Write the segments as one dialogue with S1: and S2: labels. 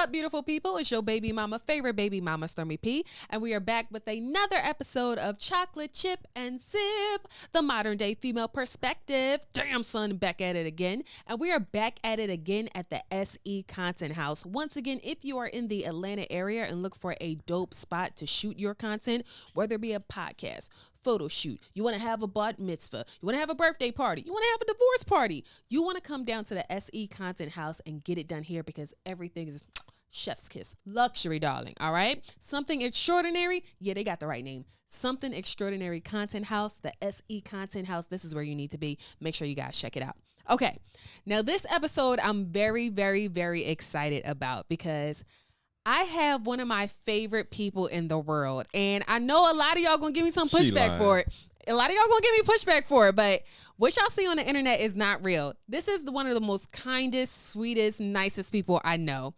S1: up, beautiful people? It's your baby mama, favorite baby mama, Stormy P. And we are back with another episode of Chocolate Chip and Sip, the modern day female perspective. Damn, son, back at it again. And we are back at it again at the SE Content House. Once again, if you are in the Atlanta area and look for a dope spot to shoot your content, whether it be a podcast, photo shoot, you want to have a bat mitzvah, you want to have a birthday party, you want to have a divorce party, you want to come down to the SE Content House and get it done here because everything is chef's kiss, luxury, darling. All right, something extraordinary. Yeah, they got the right name. Something Extraordinary Content House, the SE Content House. This is where you need to be. Make sure you guys check it out. Okay, now this episode I'm very, very, very excited about because I have one of my favorite people in the world. And I know a lot of y'all gonna give me some pushback for it. A lot of y'all gonna give me pushback for it. But what y'all see on the internet is not real. This is one of the most kindest, sweetest, nicest people I know.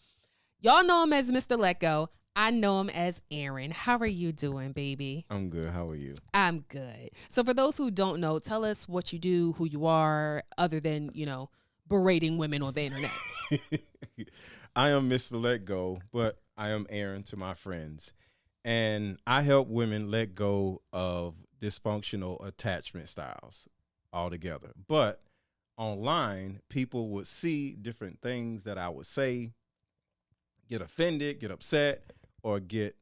S1: Y'all know him as Mr. Let Go. I know him as Aaron. How are you doing, baby?
S2: I'm good. How are you?
S1: I'm good. So for those who don't know, tell us what you do, who you are, other than, berating women on the internet.
S2: I am Mr. Let Go, but I am Aaron to my friends. And I help women let go of dysfunctional attachment styles altogether. But online, people would see different things that I would say, get offended, get upset, or get,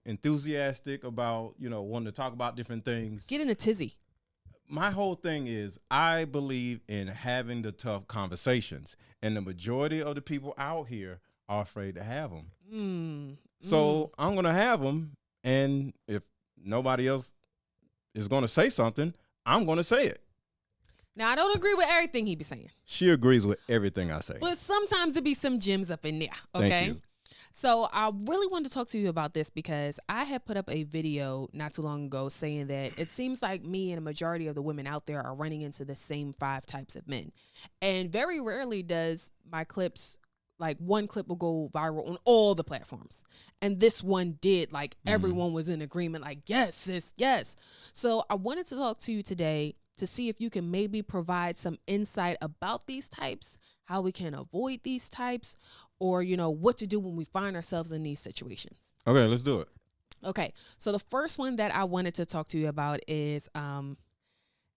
S2: enthusiastic about, wanting to talk about different things.
S1: Get in a tizzy.
S2: My whole thing is I believe in having the tough conversations, and the majority of the people out here are afraid to have them. So I'm going to have them, and if nobody else is going to say something, I'm going to say it.
S1: Now, I don't agree with everything he be saying.
S2: She agrees with everything I say.
S1: But sometimes it be some gems up in there, okay?
S2: Thank you.
S1: So I really wanted to talk to you about this because I had put up a video not too long ago saying that it seems like me and a majority of the women out there are running into the same 5 types of men. And very rarely does my clips, like one clip will go viral on all the platforms. And this one did, like everyone was in agreement, like, yes, sis, yes. So I wanted to talk to you today to see if you can maybe provide some insight about these types, how we can avoid these types, or, what to do when we find ourselves in these situations.
S2: Okay, let's do it.
S1: Okay, so the first one that I wanted to talk to you about is, and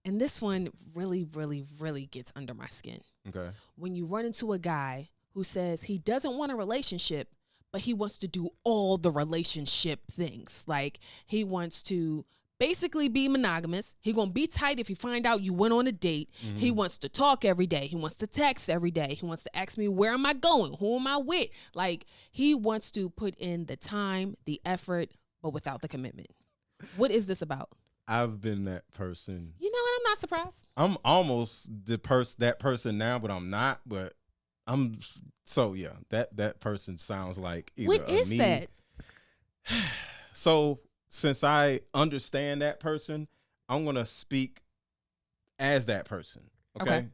S1: this one really, really, really gets under my skin.
S2: Okay.
S1: When you run into a guy who says he doesn't want a relationship, but he wants to do all the relationship things. Like he wants to basically be monogamous. He gonna be tight if he find out you went on a date. He wants to talk every day. He wants to text every day. He wants to ask me, where am I going? Who am I with? Like he wants to put in the time, the effort, but without the commitment. What is this about?
S2: I've been that person.
S1: You know what? I'm not surprised.
S2: I'm almost that person now, but I'm not. But I'm that person sounds like either
S1: What is
S2: me.
S1: that?
S2: So since I understand that person, I'm going to speak as that person. Okay.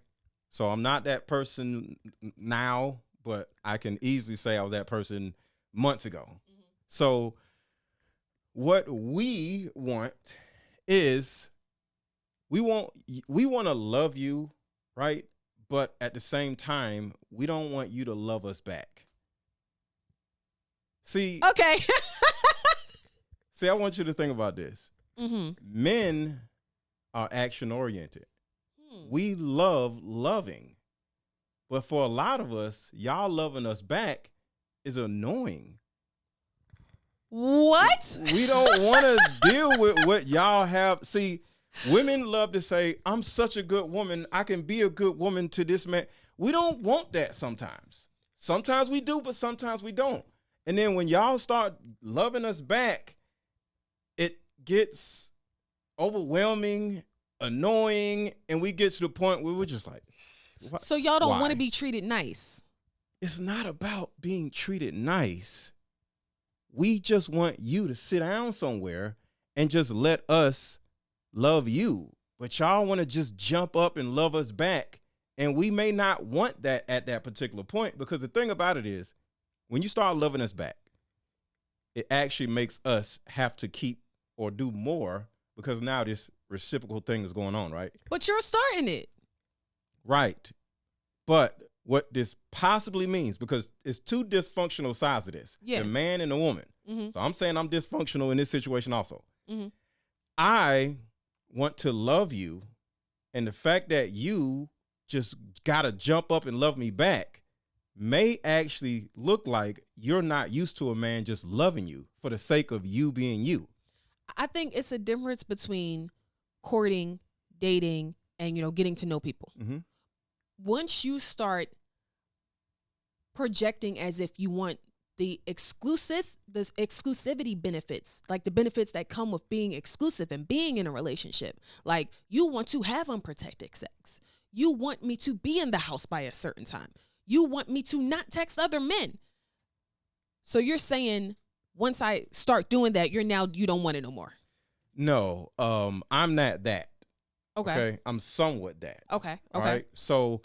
S2: So I'm not that person now, but I can easily say I was that person months ago. So what we want is we want to love you, right? But at the same time, we don't want you to love us back. See,
S1: Okay.
S2: See, I want you to think about this. Men are action-oriented. We love loving. But for a lot of us, y'all loving us back is annoying.
S1: What?
S2: We don't want to deal with what y'all have. See, women love to say, I'm such a good woman. I can be a good woman to this man. We don't want that sometimes. Sometimes we do, but sometimes we don't. And then when y'all start loving us back, it gets overwhelming, annoying, and we get to the point where we're just like, what?
S1: So y'all don't
S2: Why?
S1: want to be treated nice.
S2: It's not about being treated nice. We just want you to sit down somewhere and just let us love you. But y'all want to just jump up and love us back. And we may not want that at that particular point, because the thing about it is, when you start loving us back, it actually makes us have to keep or do more, because now this reciprocal thing is going on, right?
S1: But you're starting it.
S2: Right. But what this possibly means, because it's two dysfunctional sides of this.
S1: Yeah.
S2: The man and the woman.
S1: Mm-hmm.
S2: So I'm saying I'm dysfunctional in this situation also.
S1: Mm-hmm.
S2: I want to love you, and the fact that you just got to jump up and love me back may actually look like you're not used to a man just loving you for the sake of you being you.
S1: I think it's a difference between courting, dating, and, you know, getting to know people.
S2: Mm-hmm.
S1: Once you start projecting as if you want the exclusivity benefits, like the benefits that come with being exclusive and being in a relationship, like you want to have unprotected sex. You want me to be in the house by a certain time. You want me to not text other men. So you're saying once I start doing that, you don't want it no more.
S2: No, I'm not that.
S1: Okay.
S2: I'm somewhat that.
S1: Okay.
S2: All right. So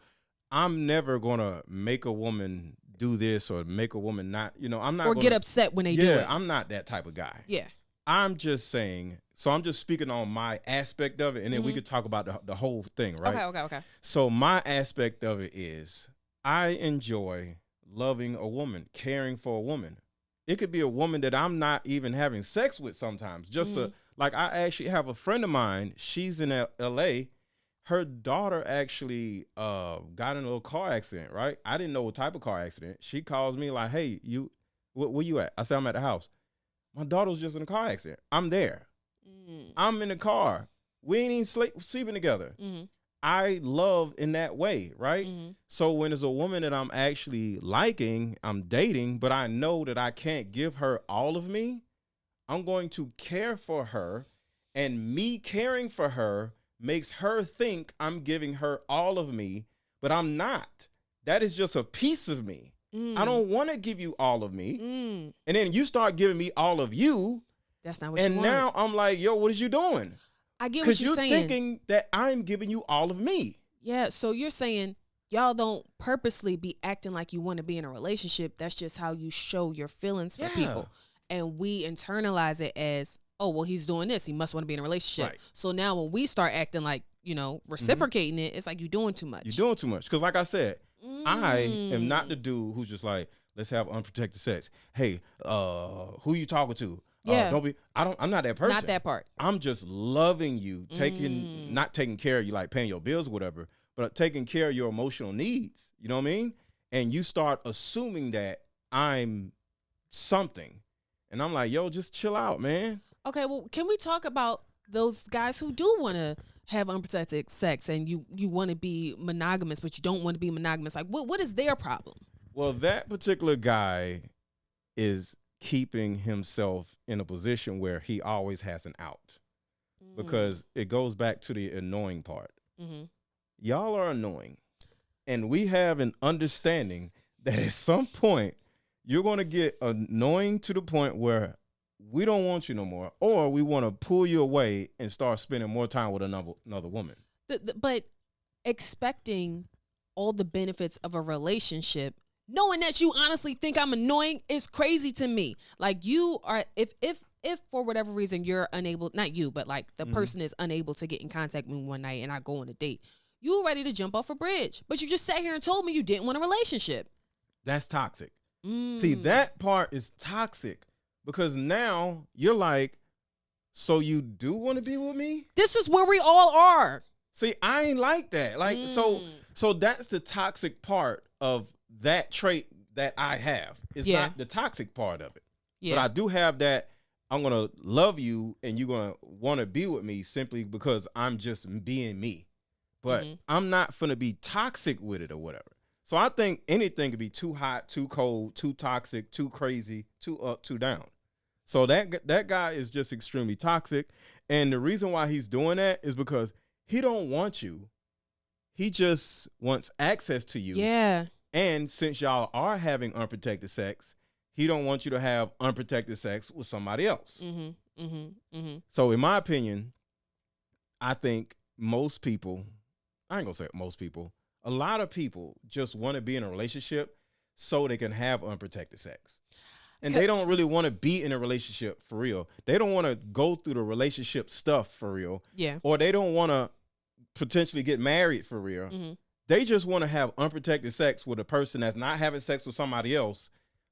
S2: I'm never gonna make a woman do this or make a woman not, I'm not.
S1: Or get upset when they do it.
S2: Yeah, I'm not that type of guy.
S1: Yeah.
S2: I'm just saying. So I'm just speaking on my aspect of it, and then we could talk about the whole thing, right?
S1: Okay.
S2: So my aspect of it is I enjoy loving a woman, caring for a woman. It could be a woman that I'm not even having sex with sometimes. Just like I actually have a friend of mine. She's in L.A. Her daughter actually got in a little car accident, right? I didn't know what type of car accident. She calls me like, hey, where you at? I said, I'm at the house. My daughter was just in a car accident. I'm there. I'm in the car. We ain't even sleeping together. I love in that way, right? So when there's a woman that I'm actually liking, I'm dating, but I know that I can't give her all of me, I'm going to care for her, and me caring for her makes her think I'm giving her all of me, but I'm not. That is just a piece of me. I don't want to give you all of me. And then you start giving me all of you.
S1: That's not what you want.
S2: And now I'm like, yo, what is you doing?
S1: I get what you're saying.
S2: Because you're thinking that I'm giving you all of me.
S1: Yeah, so you're saying y'all don't purposely be acting like you want to be in a relationship. That's just how you show your feelings for people. And we internalize it as, oh, well, he's doing this. He must want to be in a relationship. Right. So now when we start acting like, reciprocating it, it's like you're doing too much.
S2: You're doing too much. Because like I said, I am not the dude who's just like, let's have unprotected sex. Hey, who you talking to?
S1: Yeah.
S2: I'm not that person.
S1: Not that part.
S2: I'm just loving you, not taking care of you, like paying your bills or whatever, but taking care of your emotional needs. You know what I mean? And you start assuming that I'm something. And I'm like, yo, just chill out, man.
S1: Okay, well, can we talk about those guys who do want to have unprotected sex and you want to be monogamous, but you don't want to be monogamous? Like, what is their problem?
S2: Well, that particular guy is keeping himself in a position where he always has an out, because it goes back to the annoying part. Y'all are annoying, and we have an understanding that at some point you're going to get annoying to the point where we don't want you no more, or we want to pull you away and start spending more time with another woman.
S1: But expecting all the benefits of a relationship, knowing that you honestly think I'm annoying, is crazy to me. Like, you are, if for whatever reason you're unable, not you, but like the person is unable to get in contact with me one night and I go on a date, you were ready to jump off a bridge, but you just sat here and told me you didn't want a relationship. That's
S2: toxic. See, that part is toxic, because now you're like, so you do want to be with me?
S1: This is where we all are.
S2: See, I ain't like that. Like, so that's the toxic part of that trait that I have. It's not the toxic part of it. But I do have that. I'm going to love you and you're going to want to be with me simply because I'm just being me. But I'm not finna be toxic with it or whatever. So I think anything could be too hot, too cold, too toxic, too crazy, too up, too down. So that guy is just extremely toxic. And the reason why he's doing that is because he don't want you. He just wants access to you.
S1: Yeah.
S2: And since y'all are having unprotected sex, he don't want you to have unprotected sex with somebody else. So in my opinion, I think most people, I ain't gonna say most people, a lot of people just want to be in a relationship so they can have unprotected sex. And they don't really want to be in a relationship for real. They don't want to go through the relationship stuff for real.
S1: Yeah.
S2: Or they don't want to potentially get married for real. They just want to have unprotected sex with a person that's not having sex with somebody else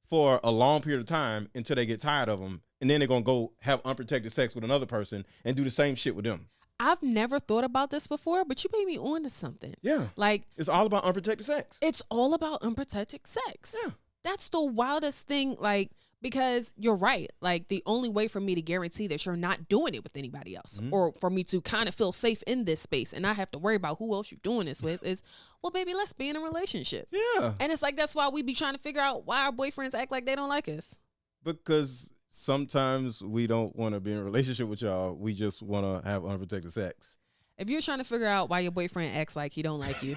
S2: for a long period of time until they get tired of them. And then they're going to go have unprotected sex with another person and do the same shit with them.
S1: I've never thought about this before, but you made me on to something.
S2: Yeah.
S1: Like,
S2: it's all about unprotected sex.
S1: It's all about unprotected sex.
S2: Yeah.
S1: That's the wildest thing, like, because you're right. Like, the only way for me to guarantee that you're not doing it with anybody else, or for me to kind of feel safe in this space and not have to worry about who else you're doing this with is, well, baby, let's be in a relationship.
S2: Yeah.
S1: And it's like, that's why we be trying to figure out why our boyfriends act like they don't like us.
S2: Because sometimes we don't want to be in a relationship with y'all. We just want to have unprotected sex.
S1: If you're trying to figure out why your boyfriend acts like he don't like you,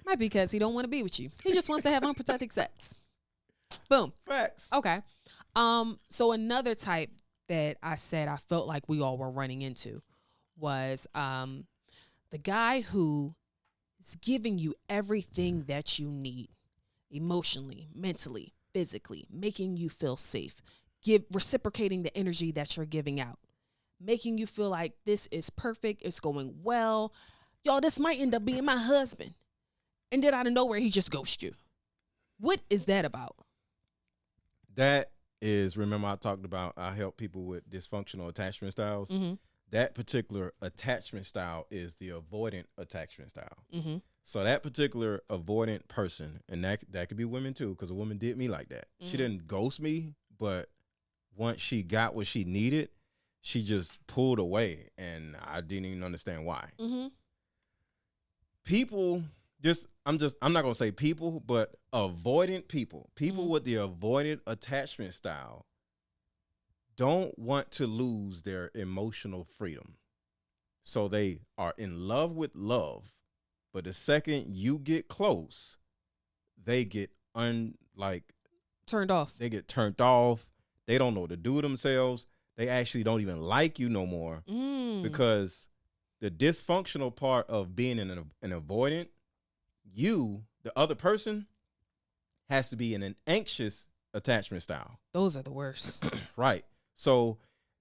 S1: might be because he don't want to be with you. He just wants to have unprotected sex. Boom.
S2: Facts.
S1: Okay. So another type that I said I felt like we all were running into was the guy who is giving you everything that you need emotionally, mentally, physically, making you feel safe, reciprocating the energy that you're giving out, making you feel like this is perfect, it's going well. Y'all, this might end up being my husband. And then out of nowhere, he just ghosts you. What is that about?
S2: That is, remember I talked about I help people with dysfunctional attachment styles.
S1: Mm-hmm.
S2: That particular attachment style is the avoidant attachment style.
S1: Mm-hmm.
S2: So that particular avoidant person, and that could be women too, because a woman did me like that.
S1: Mm-hmm.
S2: She didn't ghost me, but once she got what she needed, she just pulled away, and I didn't even understand why.
S1: Mm-hmm.
S2: People, I'm not gonna say people, but avoidant people with the avoidant attachment style don't want to lose their emotional freedom. So they are in love with love, but the second you get close, they get
S1: turned off.
S2: They get turned off. They don't know what to do with themselves. They actually don't even like you no more because the dysfunctional part of being an avoidant, the other person, has to be in an anxious attachment style.
S1: Those are the worst.
S2: Right. So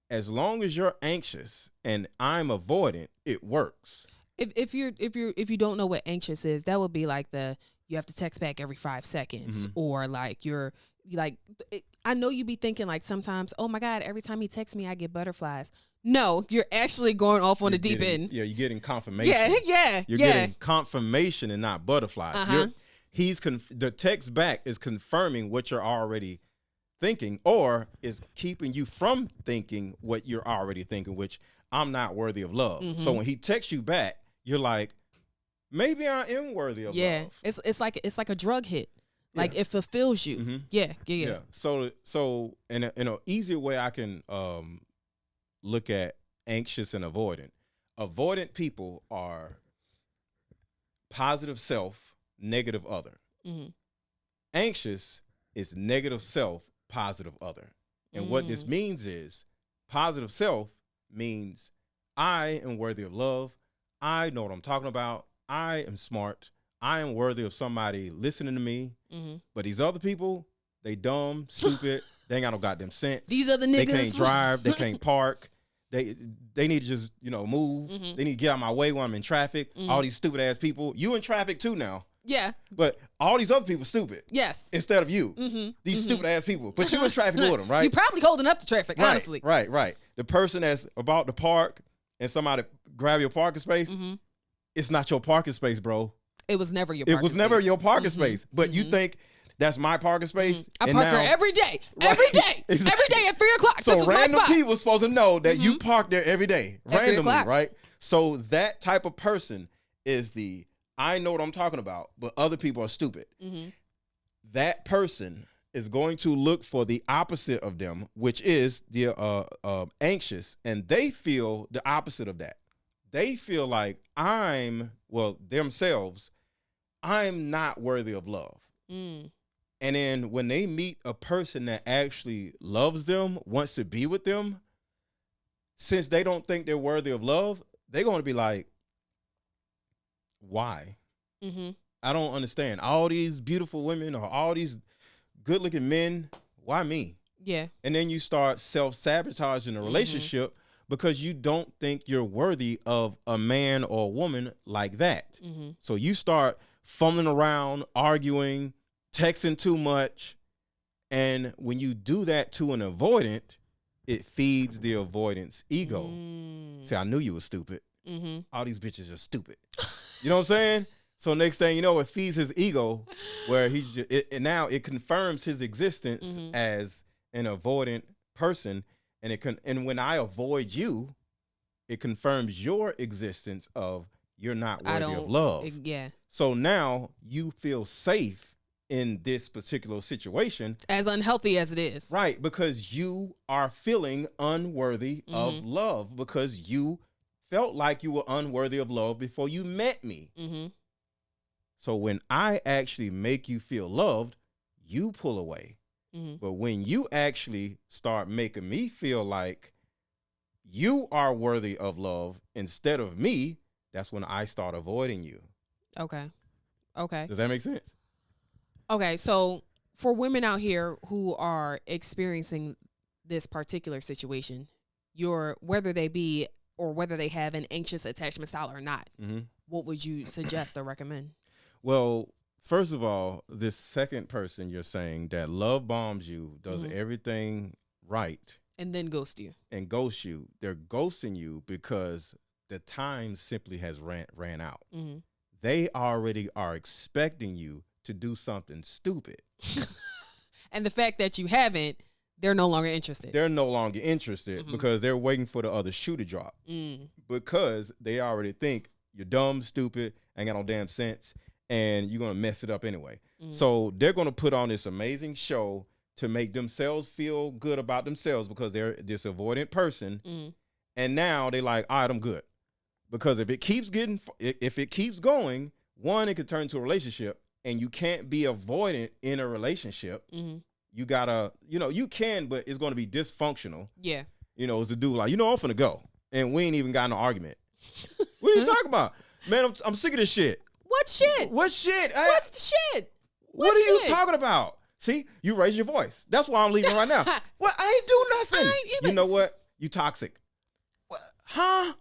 S2: as long as you're anxious and I'm avoidant, it works.
S1: If you don't know what anxious is, that would be like you have to text back every 5 seconds, or like I know you be thinking like sometimes, oh my God, every time he texts me, I get butterflies. No, you're actually going off on the deep end.
S2: Yeah, you're getting confirmation. You're getting confirmation and not butterflies. The text back is confirming what you're already thinking, or is keeping you from thinking what you're already thinking, which I'm not worthy of love. So when he texts you back, you're like, maybe I am worthy of love.
S1: It's like a drug hit. Like it fulfills you.
S2: Mm-hmm.
S1: Yeah.
S2: So in an easier way I can look at anxious and avoidant. Avoidant people are positive self, negative other. Mm-hmm. Anxious is negative self, positive other. And what this means is positive self means I am worthy of love. I know what I'm talking about. I am smart. I am worthy of somebody listening to me. Mm-hmm. But these other people, they dumb, stupid. They ain't got no goddamn sense.
S1: These other niggas.
S2: They can't drive. They can't park. They need to just, move. Mm-hmm. They need to get out of my way when I'm in traffic. Mm-hmm. All these stupid ass people. You in traffic too now.
S1: Yeah.
S2: But all these other people stupid.
S1: Yes.
S2: Instead of you. Mm-hmm. These stupid ass people. But you in traffic with them, right?
S1: You probably holding up the traffic, honestly.
S2: Right. The person that's about to park and somebody grab your parking space, it's not your parking space, bro.
S1: It was never your parking space.
S2: It was never your parking space. But you think that's my parking space?
S1: I park there every day. Right. Every day. Exactly. Every day at 3 o'clock.
S2: So random people supposed to know that you park there every day.
S1: At
S2: randomly, right? So that type of person is I know what I'm talking about, but other people are stupid. Mm-hmm. That person is going to look for the opposite of them, which is the anxious, and they feel the opposite of that. They feel like themselves, I'm not worthy of love. Mm. And then when they meet a person that actually loves them, wants to be with them, since they don't think they're worthy of love, they're going to be like, why? Mm-hmm. I don't understand. All these beautiful women or all these good-looking men, why me?
S1: Yeah.
S2: And then you start self-sabotaging the relationship because you don't think you're worthy of a man or a woman like that.
S1: Mm-hmm.
S2: So you start fumbling around, arguing, texting too much. And when you do that to an avoidant, it feeds the avoidance ego. See, I knew you were stupid.
S1: Mm-hmm.
S2: All these bitches are stupid. You know what I'm saying? So next thing you know, it feeds his ego, where he's just, and now it confirms his existence as an avoidant person, and when I avoid you, it confirms your existence of you're not worthy of love.
S1: Yeah.
S2: So now you feel safe in this particular situation,
S1: as unhealthy as it is,
S2: right? Because you are feeling unworthy of love, because you felt like you were unworthy of love before you met me.
S1: Mm-hmm.
S2: So when I actually make you feel loved, you pull away.
S1: Mm-hmm.
S2: But when you actually start making me feel like you are worthy of love instead of me, that's when I start avoiding you.
S1: Okay.
S2: Does that make sense?
S1: Okay, so for women out here who are experiencing this particular situation, whether they be or whether they have an anxious attachment style or not, what would you suggest or recommend?
S2: Well, first of all, this second person you're saying that love bombs you, does everything right,
S1: and then ghost you.
S2: And ghost you. They're ghosting you because the time simply has ran out.
S1: Mm-hmm.
S2: They already are expecting you to do something stupid.
S1: And the fact that you haven't, they're no longer interested.
S2: They're no longer interested because they're waiting for the other shoe to drop. Because they already think you're dumb, stupid, ain't got no damn sense, and you're going to mess it up anyway. So they're going to put on this amazing show to make themselves feel good about themselves because they're this avoidant person. And now they like, all right, I'm good. Because if it keeps going, one, it could turn into a relationship, and you can't be avoidant in a relationship. You gotta, you can, but it's going to be dysfunctional.
S1: Yeah.
S2: It's a dude like, I'm finna go, and we ain't even got no argument. What are you talking about? Man, I'm sick of this shit.
S1: What shit?
S2: What shit?
S1: What's the shit?
S2: What are you talking about? See, you raise your voice. That's why I'm leaving right now. Well, I ain't do nothing. You know what? You toxic. What? Huh?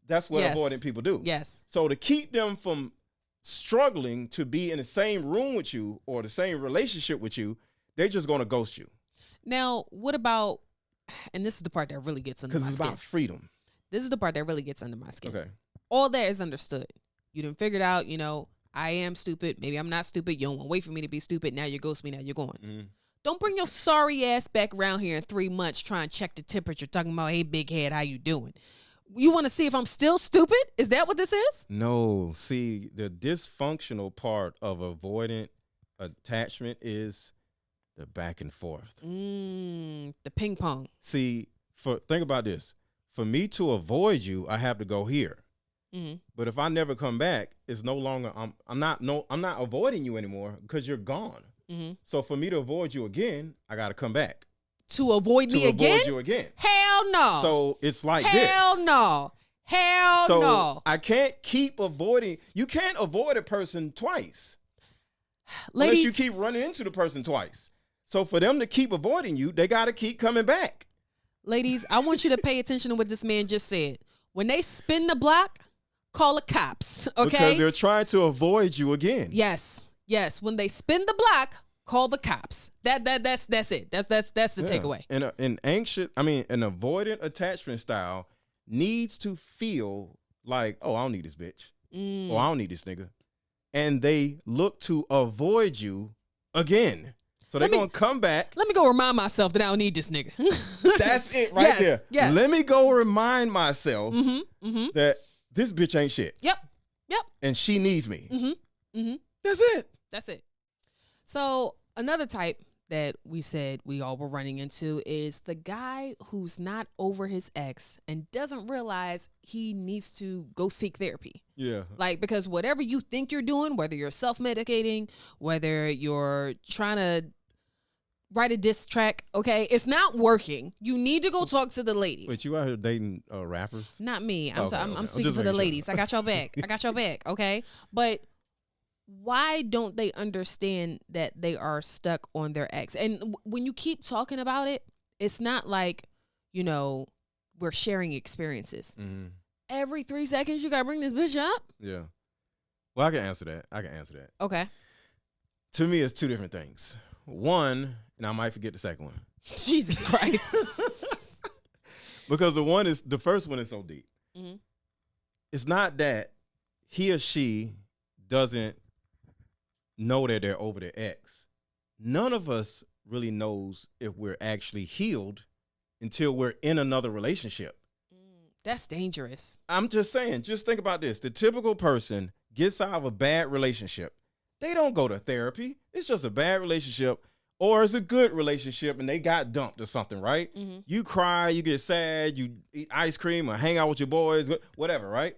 S2: That's what avoidant people do.
S1: Yes.
S2: So to keep them from struggling to be in the same room with you or the same relationship with you, they're just going to ghost you.
S1: Now, what about, and this is the part that really gets under my skin.
S2: Because it's about freedom.
S1: This is the part that really gets under my skin.
S2: Okay.
S1: All that is understood. You done figured out, I am stupid. Maybe I'm not stupid. You don't want to wait for me to be stupid. Now you ghost me. Now you're going. Don't bring your sorry ass back around here in 3 months trying to check the temperature, talking about, hey, big head, how you doing? You want to see if I'm still stupid? Is that what this is?
S2: No. See, the dysfunctional part of avoidant attachment is the back and forth.
S1: The ping pong.
S2: See, think about this. For me to avoid you, I have to go here. But if I never come back, it's no longer I'm not avoiding you anymore because you're gone. So for me to avoid you again, I got to come back.
S1: To avoid me again?
S2: Avoid you again.
S1: Hell no.
S2: So it's like
S1: Hell
S2: this.
S1: Hell no. Hell no.
S2: I can't keep avoiding. You can't avoid a person twice.
S1: Ladies,
S2: unless you keep running into the person twice. So for them to keep avoiding you, they got to keep coming back.
S1: Ladies, I want you to pay attention to what this man just said. When they spin the block, call the cops, okay?
S2: Because they're trying to avoid you again.
S1: Yes. When they spin the block, call the cops. That's it. That's the takeaway.
S2: And an avoidant attachment style needs to feel like, oh, I don't need this bitch. Or I don't need this nigga. And they look to avoid you again. So they're going to come back.
S1: Let me go remind myself that I don't need this nigga.
S2: That's it right there.
S1: Yes.
S2: Let me go remind myself that this bitch ain't shit.
S1: Yep.
S2: And she needs me. That's it.
S1: So another type that we said we all were running into is the guy who's not over his ex and doesn't realize he needs to go seek therapy.
S2: Yeah.
S1: Like, because whatever you think you're doing, whether you're self-medicating, whether you're trying to write a diss track, okay, it's not working. You need to go talk to the lady.
S2: Wait, you out here dating rappers?
S1: Not me. I'm
S2: Okay.
S1: speaking to the ladies. I got your back. Okay? But why don't they understand that they are stuck on their ex? And when you keep talking about it, it's not like, we're sharing experiences.
S2: Mm-hmm.
S1: Every 3 seconds, you gotta bring this bitch up.
S2: Yeah. Well, I can answer that.
S1: Okay.
S2: To me, it's two different things. One, and I might forget the second one.
S1: Jesus Christ.
S2: Because the first one is so deep.
S1: Mm-hmm.
S2: It's not that he or she doesn't know that they're over their ex. None of us really knows if we're actually healed until we're in another relationship.
S1: That's dangerous.
S2: I'm just saying, just think about this. The typical person gets out of a bad relationship. They don't go to therapy. It's just a bad relationship, or it's a good relationship and they got dumped or something, right?
S1: Mm-hmm.
S2: You cry, you get sad, you eat ice cream or hang out with your boys, whatever, right?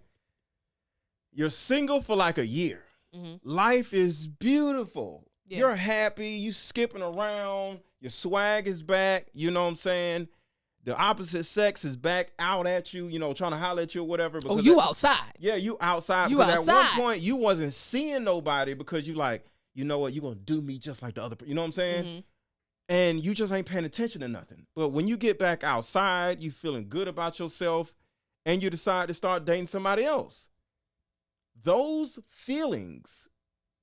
S2: You're single for like a year.
S1: Mm-hmm.
S2: Life is beautiful.
S1: Yeah.
S2: You're happy. You skipping around. Your swag is back. You know what I'm saying? The opposite sex is back out at you, trying to holler at you or whatever.
S1: Oh, you outside.
S2: Yeah, you outside.
S1: You
S2: because
S1: outside.
S2: At one point, you wasn't seeing nobody because you like, you know what, you're going to do me just like the other. You know what I'm saying?
S1: Mm-hmm.
S2: And you just ain't paying attention to nothing. But when you get back outside, you feeling good about yourself, and you decide to start dating somebody else. Those feelings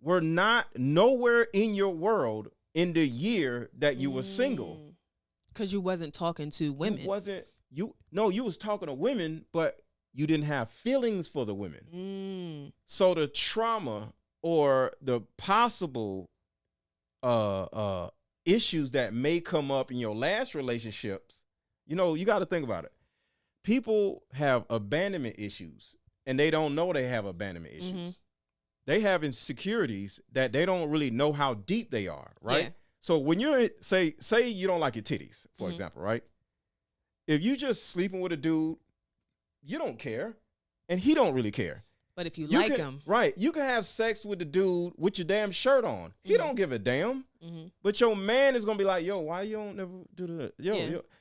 S2: were not nowhere in your world in the year that you were single.
S1: Because you wasn't talking to women.
S2: You was talking to women, but you didn't have feelings for the women. So the trauma or the possible issues that may come up in your last relationships, you got to think about it. People have abandonment issues, and they don't know they have abandonment issues. Mm-hmm. They have insecurities that they don't really know how deep they are, right? Yeah. So when you're, say you don't like your titties, for example, right? If you just sleeping with a dude, you don't care, and he don't really care.
S1: But if you like him.
S2: Right. You can have sex with the dude with your damn shirt on. He don't give a damn. Mm-hmm. But your man is going to be like, yo, why you don't never do that?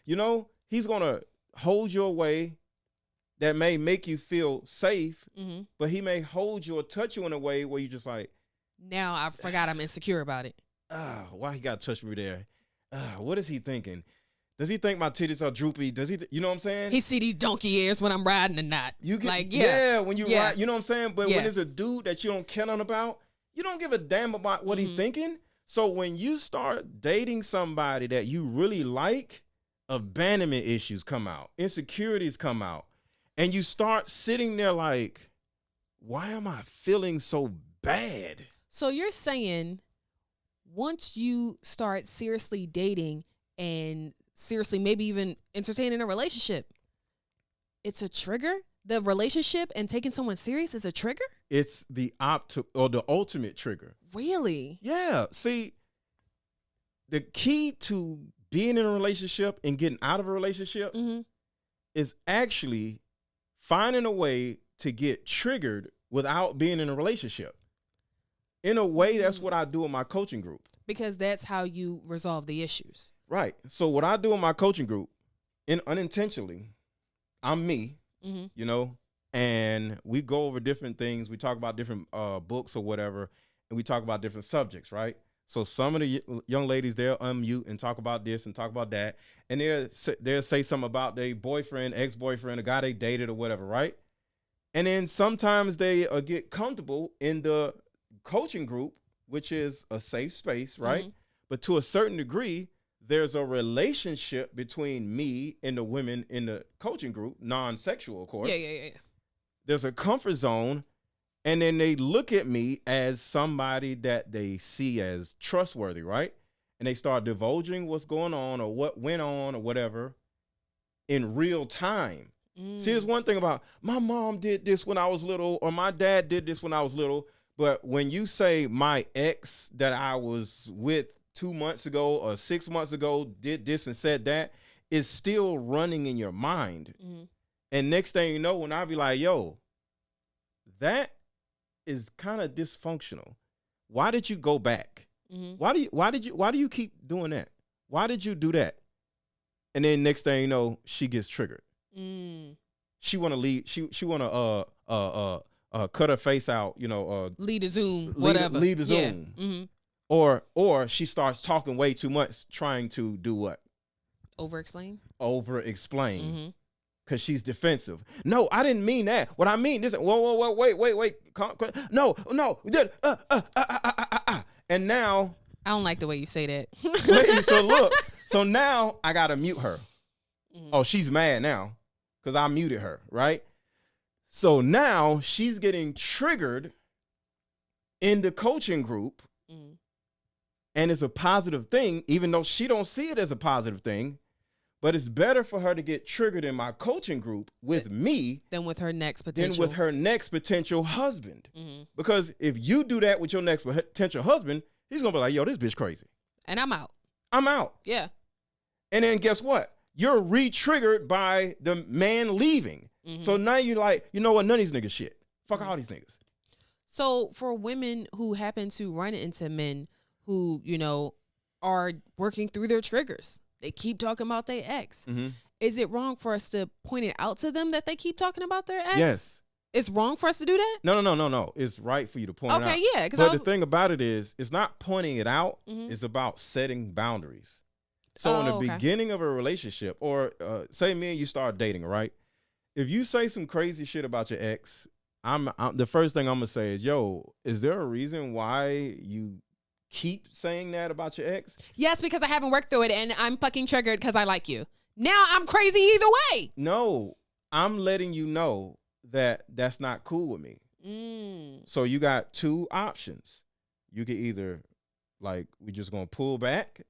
S2: Yo. He's going to hold you away. That may make you feel safe, but he may hold you or touch you in a way where you just like.
S1: Now I forgot I'm insecure about it.
S2: Why he got to touch me there? What is he thinking? Does he think my titties are droopy? Does he, you know what I'm saying?
S1: He see these donkey ears when I'm riding or not.
S2: You get,
S1: like,
S2: when you ride, you know what I'm saying? But when there's a dude that you don't care nothing about, you don't give a damn about what he's thinking. So when you start dating somebody that you really like, abandonment issues come out, insecurities come out, and you start sitting there like, why am I feeling so bad?
S1: So you're saying once you start seriously dating and seriously maybe even entertaining a relationship, it's a trigger? The relationship and taking someone serious is a trigger?
S2: It's the ultimate trigger.
S1: Really?
S2: Yeah. See, the key to being in a relationship and getting out of a relationship is actually finding a way to get triggered without being in a relationship. In a way, that's what I do in my coaching group.
S1: Because that's how you resolve the issues. Right.
S2: So what I do in my coaching group, unintentionally, I'm me, and we go over different things. We talk about different books or whatever, and we talk about different subjects, right? So some of the young ladies, they'll unmute and talk about this and talk about that. And they'll say something about their boyfriend, ex-boyfriend, a guy they dated or whatever, right? And then sometimes they get comfortable in the coaching group, which is a safe space, right? But to a certain degree, there's a relationship between me and the women in the coaching group, non-sexual, of course.
S1: Yeah.
S2: There's a comfort zone. And then they look at me as somebody that they see as trustworthy, right? And they start divulging what's going on or what went on or whatever in real time. See, there's one thing about my mom did this when I was little or my dad did this when I was little. But when you say my ex that I was with 2 months ago or 6 months ago did this and said that, is still running in your mind. And next thing you know, when I be like, yo, that is kind of dysfunctional. Why did you go back? Why do you keep doing that? Why did you do that? And then next thing you know, she gets triggered. She want to leave. She want to cut her face out.
S1: Lead a Zoom, whatever.
S2: Leave a Zoom. Or she starts talking way too much, trying to do what?
S1: Over explain.
S2: because she's defensive. No, I didn't mean that. What I mean is, whoa, wait. No. And now.
S1: I don't like the way you say that.
S2: Wait, so look. So now I got to mute her. Mm-hmm. Oh, she's mad now because I muted her, right? So now she's getting triggered in the coaching group. Mm-hmm. And it's a positive thing, even though she don't see it as a positive thing. But it's better for her to get triggered in my coaching group with me
S1: than with her next potential.
S2: Than with her next potential husband. Mm-hmm. Because if you do that with your next potential husband, he's going to be like, yo, this bitch crazy.
S1: And I'm out.
S2: Yeah. And then guess what? You're re-triggered by the man leaving. Mm-hmm. So now you're like, you know what? None of these niggas shit. Fuck all these niggas.
S1: So for women who happen to run into men who, you know, are working through their triggers, they keep talking about their ex. Mm-hmm. Is it wrong for us to point it out to them that they keep talking about their ex?
S2: Yes.
S1: It's wrong for us to do that?
S2: No. It's right for you to point it out.
S1: Okay, yeah.
S2: But the thing about it is, it's not pointing it out. Mm-hmm. It's about setting boundaries. So in the beginning of a relationship, or say me and you start dating, right? If you say some crazy shit about your ex, I'm the first thing I'm going to say is, yo, is there a reason why you keep saying that about your ex?
S1: Yes, because I haven't worked through it and I'm fucking triggered because I like you. Now I'm crazy either way.
S2: No, I'm letting you know that that's not cool with me. So you got two options. You can either, like, we just gonna pull back,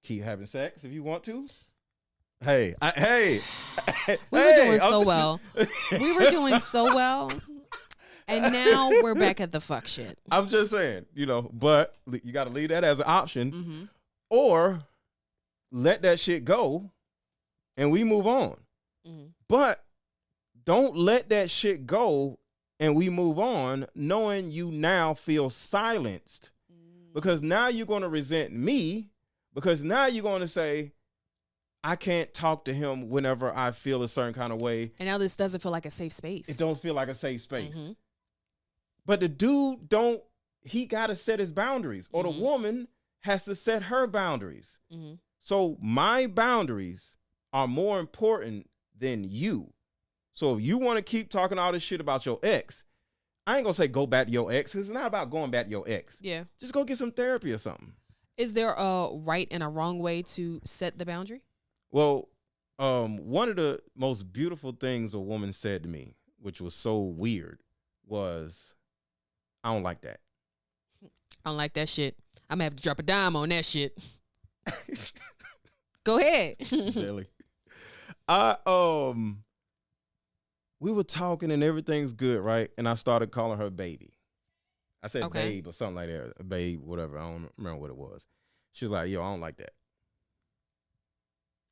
S2: keep having sex if you want to. We
S1: were doing so well. We were doing so well. And now we're back at the fuck shit.
S2: I'm just saying, you know, but you got to leave that as an option, or let that shit go and we move on. Mm-hmm. But don't let that shit go and we move on knowing you now feel silenced, because now you're going to resent me, because now you're going to say, I can't talk to him whenever I feel a certain kind of way.
S1: And now this doesn't feel like a safe space.
S2: It don't feel like a safe space. Mm-hmm. But the dude he got to set his boundaries, or the woman has to set her boundaries. Mm-hmm. So my boundaries are more important than you. So if you want to keep talking all this shit about your ex, I ain't going to say go back to your ex, because it's not about going back to your ex.
S1: Yeah.
S2: Just go get some therapy or something.
S1: Is there a right and a wrong way to set the boundary?
S2: Well, one of the most beautiful things a woman said to me, which was so weird, was, I don't like that.
S1: I don't like that shit. I'm going to have to drop a dime on that shit. Go ahead.
S2: Really? We were talking and everything's good, right? And I started calling her baby. I said babe or something like that. Babe, whatever. I don't remember what it was. She was like, yo, I don't like that.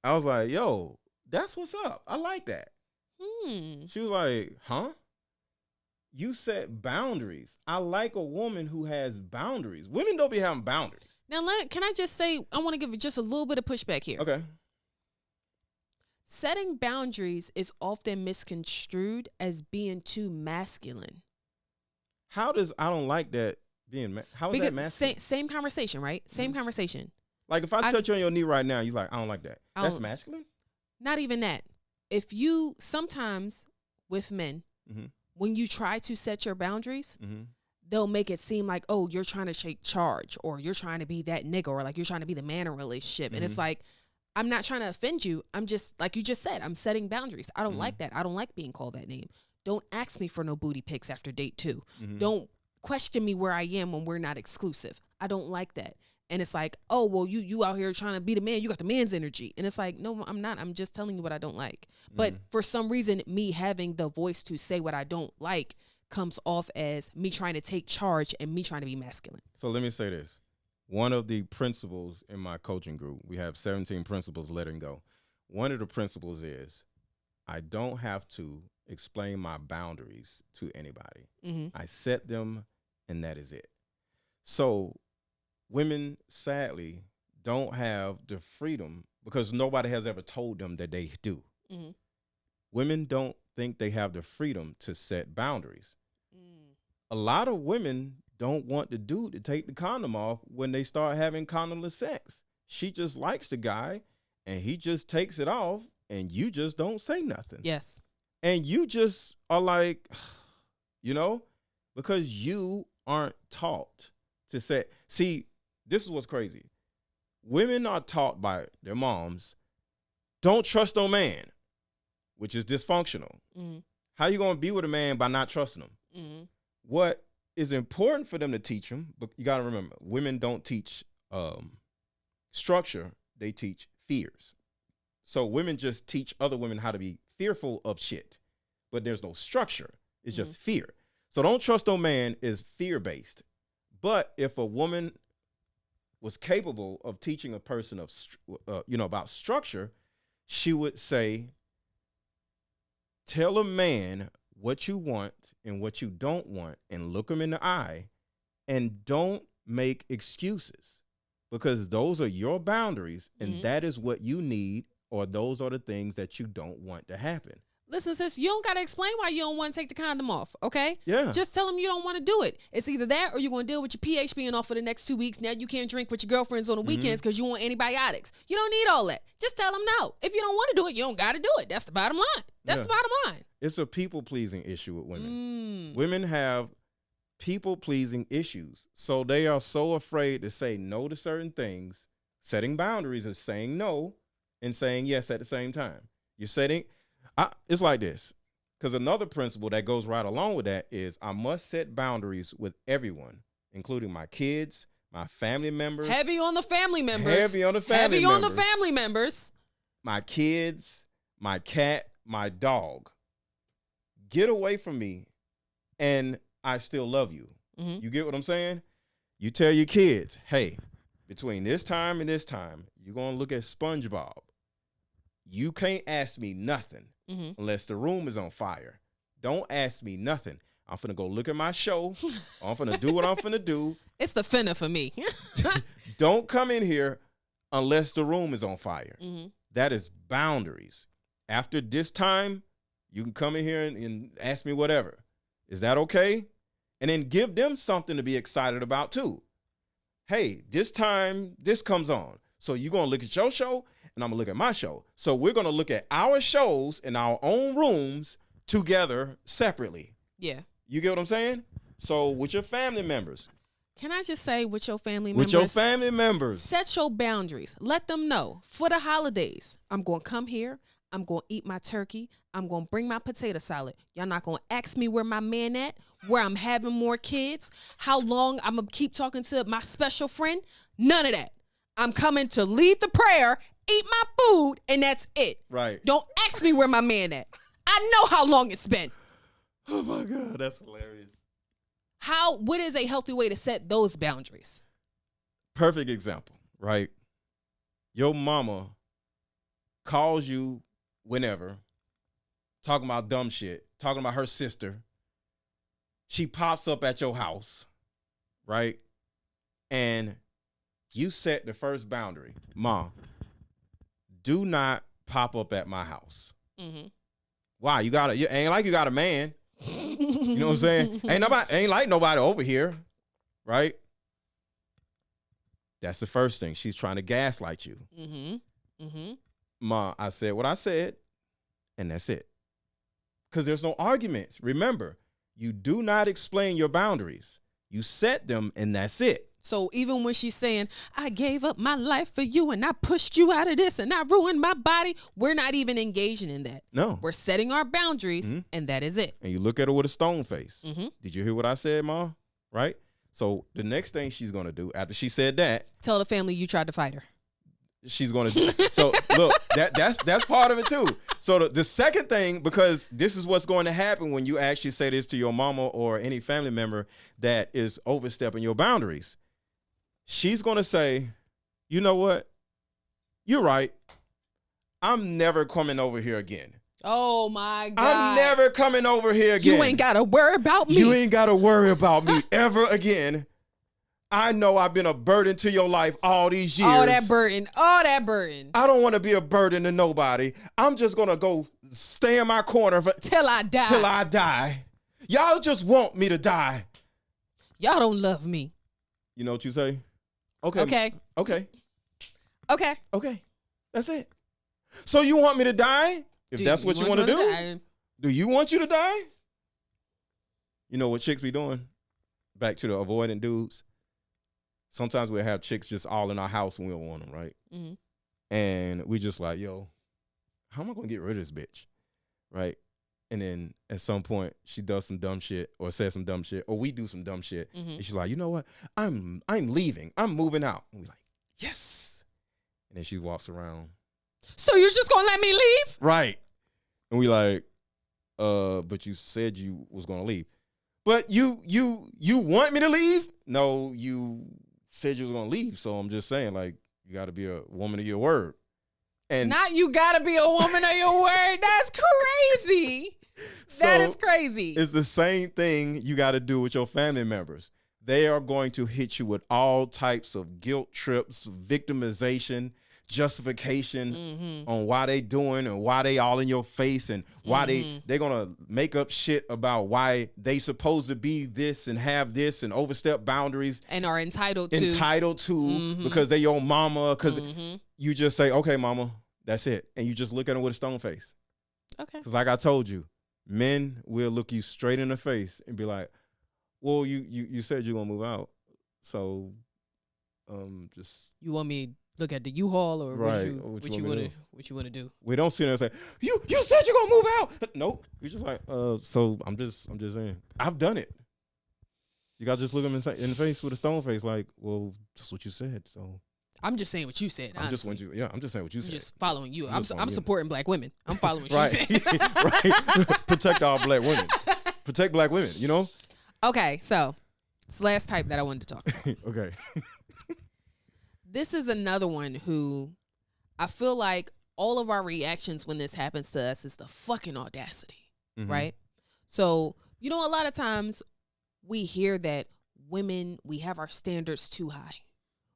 S2: I was like, yo, that's what's up. I like that. She was like, huh? You set boundaries. I like a woman who has boundaries. Women don't be having boundaries.
S1: Now, can I just say, I want to give just a little bit of pushback here.
S2: Okay.
S1: Setting boundaries is often misconstrued as being too masculine.
S2: How does I don't like that being how is that masculine?
S1: Same conversation, right? Same conversation.
S2: Like if I touch you on your knee right now, you're like, I don't like that. That's masculine?
S1: Not even that. If you sometimes with men, when you try to set your boundaries, they'll make it seem like, oh, you're trying to take charge, or you're trying to be that nigga, or like you're trying to be the man in a relationship. And it's like, I'm not trying to offend you. I'm just, like you just said, I'm setting boundaries. I don't like that. I don't like being called that name. Don't ask me for no booty pics after date 2. Don't question me where I am when we're not exclusive. I don't like that. And it's like, oh, well, you out here trying to be the man. You got the man's energy. And it's like, no, I'm not. I'm just telling you what I don't like. But for some reason, me having the voice to say what I don't like comes off as me trying to take charge and me trying to be masculine.
S2: So let me say this. One of the principles in my coaching group, we have 17 principles letting go. One of the principles is I don't have to explain my boundaries to anybody. I set them, and that is it. So women, sadly, don't have the freedom because nobody has ever told them that they do. Women don't think they have the freedom to set boundaries. A lot of women don't want the dude to take the condom off when they start having condomless sex. She just likes the guy, and he just takes it off, and you just don't say nothing.
S1: Yes.
S2: And you just are like, because you aren't taught to say. See, this is what's crazy. Women are taught by their moms, don't trust no man, which is dysfunctional. Mm-hmm. How you going to be with a man by not trusting him? Mm-hmm. What is important for them to teach them, but you got to remember, women don't teach structure. They teach fears. So women just teach other women how to be fearful of shit, but there's no structure. It's just fear. So don't trust no man is fear-based. But if a woman was capable of teaching a person of, about structure, she would say, tell a man what you want and what you don't want and look him in the eye and don't make excuses, because those are your boundaries and that is what you need, or those are the things that you don't want to happen.
S1: Listen, sis, you don't got to explain why you don't want to take the condom off, okay?
S2: Yeah.
S1: Just tell them you don't want to do it. It's either that or you're going to deal with your pH being off for the next 2 weeks. Now you can't drink with your girlfriends on the weekends because you want antibiotics. You don't need all that. Just tell them no. If you don't want to do it, you don't got to do it. That's the bottom line. That's the bottom line.
S2: It's a people-pleasing issue with women. Women have people-pleasing issues. So they are so afraid to say no to certain things. Setting boundaries is saying no and saying yes at the same time. You're setting... it's like this, because another principle that goes right along with that is I must set boundaries with everyone, including my kids, my family members.
S1: Heavy on the family members.
S2: Heavy on the family members.
S1: Heavy on the family members.
S2: My kids, my cat, my dog. Get away from me, and I still love you. Mm-hmm. You get what I'm saying? You tell your kids, hey, between this time and this time, you're going to look at SpongeBob. You can't ask me nothing. Unless the room is on fire. Don't ask me nothing. I'm finna go look at my show. I'm finna do what I'm finna do.
S1: It's the finna for me.
S2: Don't come in here unless the room is on fire. That is boundaries. After this time, you can come in here and ask me whatever. Is that okay? And then give them something to be excited about too. Hey, this time, this comes on. So you're going to look at your show, and I'm going to look at my show. So we're going to look at our shows in our own rooms together separately.
S1: Yeah.
S2: You get what I'm saying? So with your family members.
S1: Can I just say with your family members?
S2: With your family members.
S1: Set your boundaries. Let them know. For the holidays, I'm going to come here. I'm going to eat my turkey. I'm going to bring my potato salad. Y'all not going to ask me where my man at, where I'm having more kids, how long I'm going to keep talking to my special friend. None of that. I'm coming to lead the prayer, eat my food, and that's it.
S2: Right.
S1: Don't ask me where my man at. I know how long it's been.
S2: Oh, my God. That's hilarious.
S1: What is a healthy way to set those boundaries?
S2: Perfect example, right? Your mama calls you whenever, talking about dumb shit, talking about her sister. She pops up at your house, right? And you set the first boundary. Mom, do not pop up at my house. Mm-hmm. Why? You ain't like you got a man. You know what I'm saying? Ain't like nobody over here, right? That's the first thing. She's trying to gaslight you. Mm-hmm. Mm-hmm. Ma, I said what I said, and that's it. Because there's no arguments. Remember, you do not explain your boundaries. You set them, and that's it.
S1: So even when she's saying, I gave up my life for you and I pushed you out of this and I ruined my body, we're not even engaging in that.
S2: No.
S1: We're setting our boundaries, and that is it.
S2: And you look at her with a stone face. Mm-hmm. Did you hear what I said, Ma? Right? So the next thing she's going to do after she said that.
S1: Tell the family you tried to fight her.
S2: She's going to do. So look, that's part of it too. So the second thing, because this is what's going to happen when you actually say this to your mama or any family member that is overstepping your boundaries. She's going to say, you know what? You're right. I'm never coming over here again.
S1: Oh, my God.
S2: I'm never coming over here again.
S1: You ain't got to worry about me.
S2: You ain't got to worry about me ever again. I know I've been a burden to your life all these years.
S1: All that burden.
S2: I don't want to be a burden to nobody. I'm just going to go stay in my corner
S1: till I die.
S2: Y'all just want me to die.
S1: Y'all don't love me.
S2: You know what you say? Okay.
S1: Okay.
S2: Okay.
S1: Okay.
S2: Okay. That's it. So you want me to die? If that's what you want to do? Do you want you to die? You know what chicks be doing? Back to the avoidant dudes. Sometimes we'll have chicks just all in our house when we don't want them, right? Mm-hmm. And we just like, yo, how am I going to get rid of this bitch? Right? And then at some point, she does some dumb shit or says some dumb shit, or we do some dumb shit. Mm-hmm. And she's like, you know what? I'm leaving. I'm moving out. And we're like, yes. And then she walks around.
S1: So you're just going to let me leave?
S2: Right. And we like, but you said you was going to leave. But you want me to leave? No, you said you was going to leave. So I'm just saying, like, you got to be a woman of your word. And
S1: not you gotta be a woman of your word. That's crazy. That is crazy.
S2: It's the same thing you got to do with your family members. They are going to hit you with all types of guilt trips, victimization, justification on why they doing and why they all in your face and why they're gonna make up shit about why they supposed to be this and have this and overstep boundaries
S1: and are entitled to
S2: because they your mama, because you just say, okay, mama, that's it, and you just look at them with a stone face.
S1: Okay, because
S2: like I told you, men will look you straight in the face and be like, well, you said you're gonna move out, so just
S1: you want me look at the U-Haul or
S2: right.
S1: what you want to do?
S2: We don't sit there and say, you said you're gonna move out. Nope. We just like, so I'm just saying, I've done it. You gotta just look them in the face with a stone face, like, well, that's what you said. So
S1: I'm just saying what you said.
S2: I'm just saying what you said.
S1: I'm just following you. I'm supporting black women. I'm following what you said.
S2: Right. Protect all black women. Protect black women. You know.
S1: Okay, so it's the last type that I wanted to talk about.
S2: Okay.
S1: This is another one who I feel like all of our reactions when this happens to us is the fucking audacity, right? So, you know, a lot of times we hear that women, we have our standards too high.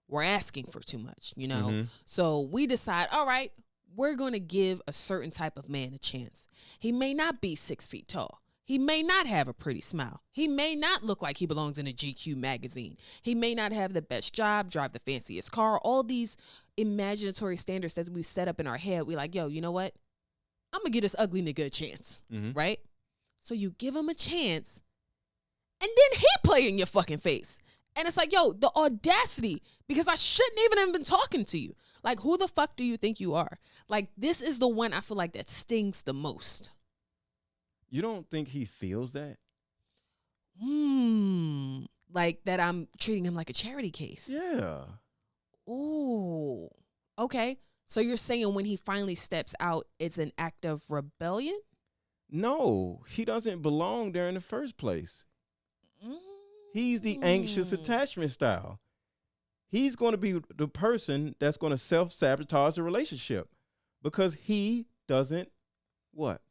S1: We're asking for too much, you know? So we decide, all right, we're going to give a certain type of man a chance. He may not be 6 feet tall. He may not have a pretty smile. He may not look like he belongs in a GQ magazine. He may not have the best job, drive the fanciest car. All these imaginatory standards that we set up in our head. We like, yo, you know what? I'm going to give this ugly nigga a chance, right? So you give him a chance, and then he play in your fucking face. And it's like, yo, the audacity, because I shouldn't even have been talking to you. Like, who the fuck do you think you are? Like, this is the one I feel like that stings the most.
S2: You don't think he feels that?
S1: Like that I'm treating him like a charity case.
S2: Yeah.
S1: Ooh. Okay. So you're saying when he finally steps out, it's an act of rebellion?
S2: No, he doesn't belong there in the first place. He's the anxious attachment style. He's going to be the person that's going to self-sabotage the relationship because he doesn't what?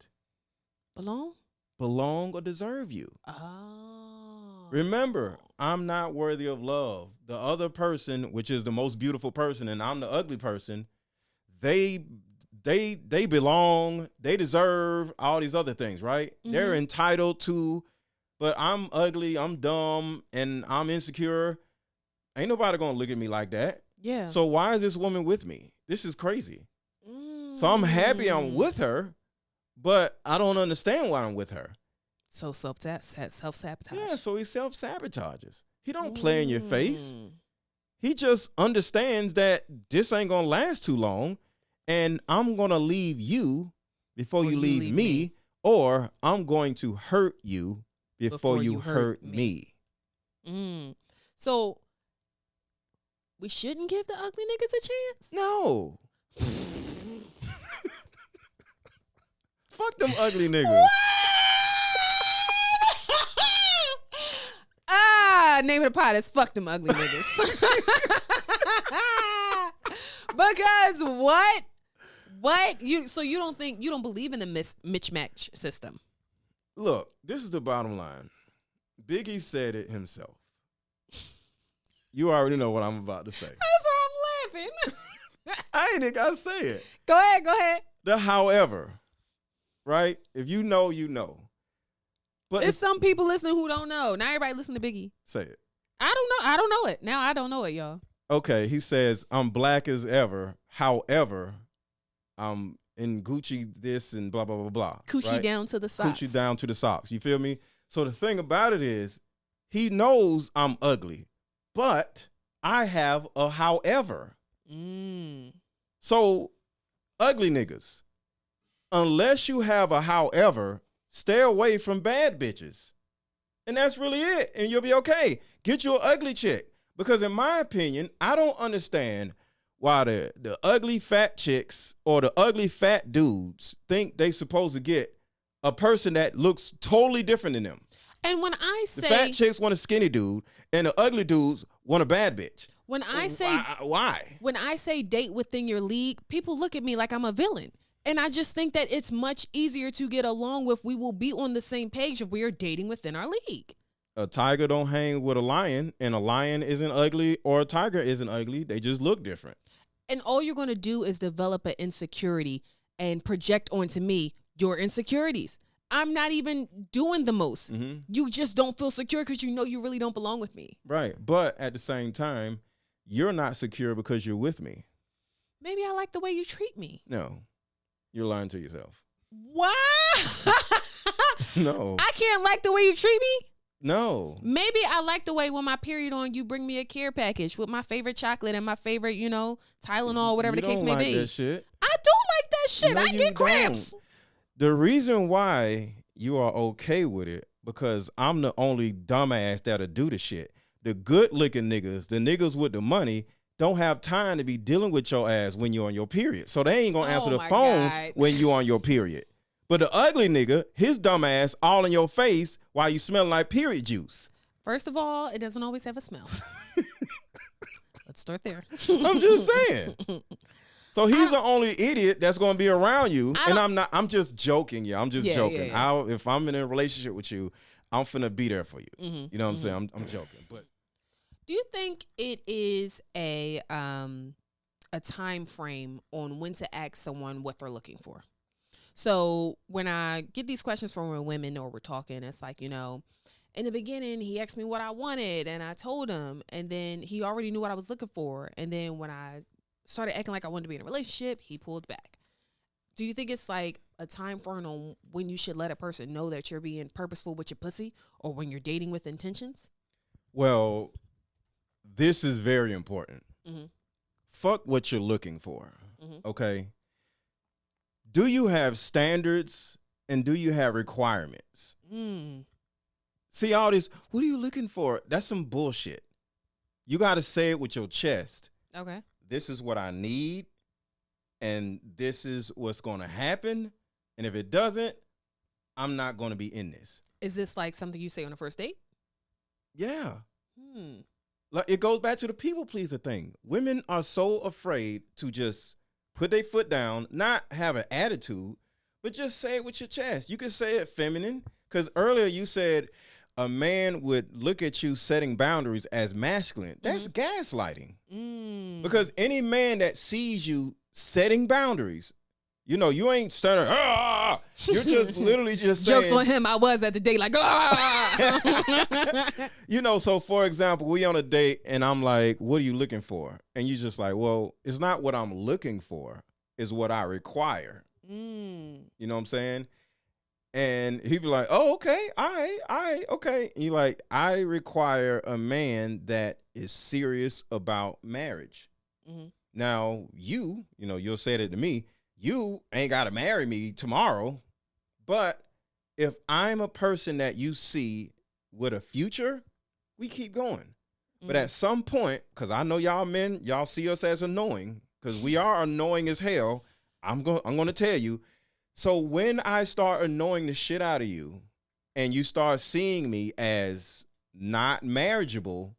S2: Belong or deserve you. Oh. Remember, I'm not worthy of love. The other person, which is the most beautiful person, and I'm the ugly person, they belong, they deserve all these other things, right? They're entitled to, but I'm ugly, I'm dumb, and I'm insecure. Ain't nobody gonna look at me like that.
S1: Yeah.
S2: So why is this woman with me? This is crazy. So I'm happy I'm with her, but I don't understand why I'm with her.
S1: So self-sabotage.
S2: Yeah, so he self-sabotages. He don't play in your face. He just understands that this ain't going to last too long, and I'm going to leave you before you leave me, or I'm going to hurt you before you hurt me.
S1: So we shouldn't give the ugly niggas a chance?
S2: No. Fuck them ugly niggas.
S1: Name of the pot is fuck them ugly niggas. Because what? So you don't believe in the mismatch system?
S2: Look, this is the bottom line. Biggie said it himself. You already know what I'm about to say.
S1: That's why I'm laughing.
S2: I ain't even gotta say it.
S1: Go ahead.
S2: The however, right? If you know, you know. But
S1: there's some people listening who don't know. Not everybody listen to Biggie.
S2: Say it.
S1: I don't know. I don't know it. Now I don't know it, y'all.
S2: Okay, he says, I'm black as ever. However, in Gucci this and blah blah blah blah.
S1: Coochie
S2: right?
S1: down to the socks.
S2: Coochie down to the socks. You feel me? So the thing about it is, he knows I'm ugly, but I have a however. So ugly niggas, unless you have a however, stay away from bad bitches. And that's really it. And you'll be okay. Get you an ugly chick. Because in my opinion, I don't understand why the ugly fat chicks or the ugly fat dudes think they supposed to get a person that looks totally different than them.
S1: And when I say...
S2: The fat chicks want a skinny dude, and the ugly dudes want a bad bitch.
S1: When I say...
S2: Why?
S1: When I say date within your league, people look at me like I'm a villain. And I just think that it's much easier to get along with. We will be on the same page if we are dating within our league.
S2: A tiger don't hang with a lion, and a lion isn't ugly or a tiger isn't ugly. They just look different.
S1: And all you're going to do is develop an insecurity and project onto me your insecurities. I'm not even doing the most. Mm-hmm. You just don't feel secure because you know you really don't belong with me.
S2: Right. But at the same time, you're not secure because you're with me.
S1: Maybe I like the way you treat me.
S2: No. You're lying to yourself.
S1: What?
S2: No.
S1: I can't like the way you treat me?
S2: No.
S1: Maybe I like the way when my period on, you bring me a care package with my favorite chocolate and my favorite, Tylenol, whatever the case may be.
S2: You don't like that shit.
S1: I do like that shit.
S2: No,
S1: I get cramps.
S2: The reason why you are okay with it, because I'm the only dumbass that'll do the shit. The good looking niggas, the niggas with the money, don't have time to be dealing with your ass when you're on your period. So they ain't gonna answer the phone when you're on your period. But the ugly nigga, his dumb ass all in your face while you smelling like period juice.
S1: First of all, it doesn't always have a smell. Let's start there.
S2: I'm just saying. So he's the only idiot that's going to be around you. And I'm just joking. Yeah, I'm just joking. Yeah. If I'm in a relationship with you, I'm finna be there for you. Mm-hmm, you know what I'm saying? I'm joking. But
S1: do you think it is a time frame on when to ask someone what they're looking for? So when I get these questions from women or we're talking, it's like, in the beginning, he asked me what I wanted and I told him, and then he already knew what I was looking for. And then when I started acting like I wanted to be in a relationship, he pulled back. Do you think it's like a time frame on when you should let a person know that you're being purposeful with your pussy or when you're dating with intentions?
S2: Well, this is very important. Mm-hmm. Fuck what you're looking for. Mm-hmm. Okay. Do you have standards and do you have requirements? See all this, what are you looking for? That's some bullshit. You got to say it with your chest.
S1: Okay.
S2: This is what I need, and this is what's going to happen. And if it doesn't, I'm not going to be in this.
S1: Is this like something you say on a first date?
S2: Yeah. Like it goes back to the people pleaser thing. Women are so afraid to just put their foot down, not have an attitude, but just say it with your chest. You can say it feminine, because earlier you said a man would look at you setting boundaries as masculine. That's gaslighting. Because any man that sees you setting boundaries, you ain't standing, you're just literally just saying.
S1: Jokes on him, I was at the date like,
S2: So for example, we on a date and I'm like, what are you looking for? And you just like, well, it's not what I'm looking for, it's what I require. You know what I'm saying? And he'd be like, oh, okay, all right, okay. And you're like, I require a man that is serious about marriage. Now, you'll say that to me, you ain't got to marry me tomorrow. But if I'm a person that you see with a future, we keep going. But at some point, because I know y'all men, y'all see us as annoying, because we are annoying as hell. I'm going to tell you. So when I start annoying the shit out of you and you start seeing me as not marriageable,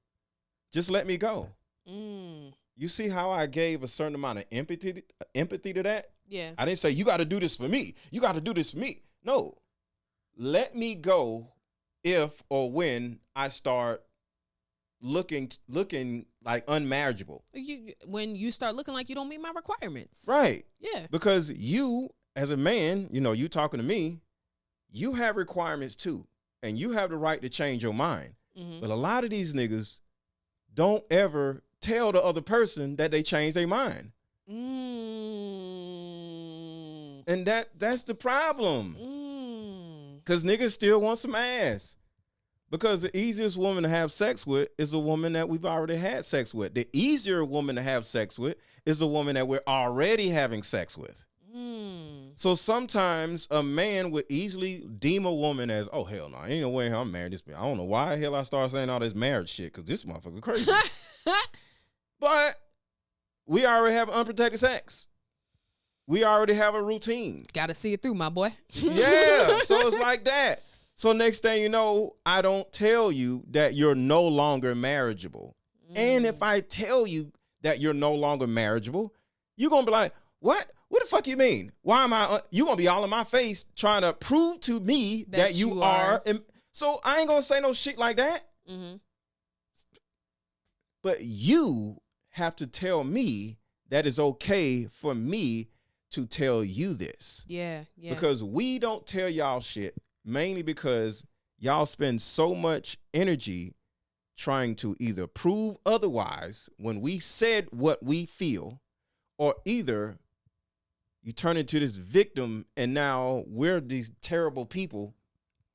S2: just let me go. You see how I gave a certain amount of empathy to that?
S1: Yeah.
S2: I didn't say, you got to do this for me. You got to do this for me. No. Let me go if or when I start looking like unmarriageable.
S1: When you start looking like you don't meet my requirements.
S2: Right.
S1: Yeah.
S2: Because you, as a man, you talking to me, you have requirements too. And you have the right to change your mind. But a lot of these niggas don't ever tell the other person that they change their mind. And that's the problem. Because niggas still want some ass. Because the easiest woman to have sex with is a woman that we've already had sex with. The easier woman to have sex with is a woman that we're already having sex with. So sometimes a man would easily deem a woman as, oh, hell no, ain't no way I'm married this man. I don't know why the hell I started saying all this marriage shit, because this motherfucker crazy. But we already have unprotected sex. We already have a routine.
S1: Got to see it through, my boy.
S2: Yeah, so it's like that. So next thing you know, I don't tell you that you're no longer marriageable. And if I tell you that you're no longer marriageable, you're going to be like, what? What the fuck you mean? Why am I? You going to be all in my face trying to prove to me that you are. So I ain't going to say no shit like that. But you have to tell me that it's okay for me to tell you this.
S1: Yeah.
S2: Because we don't tell y'all shit. Mainly because y'all spend so much energy trying to either prove otherwise when we said what we feel, or either you turn into this victim and now we're these terrible people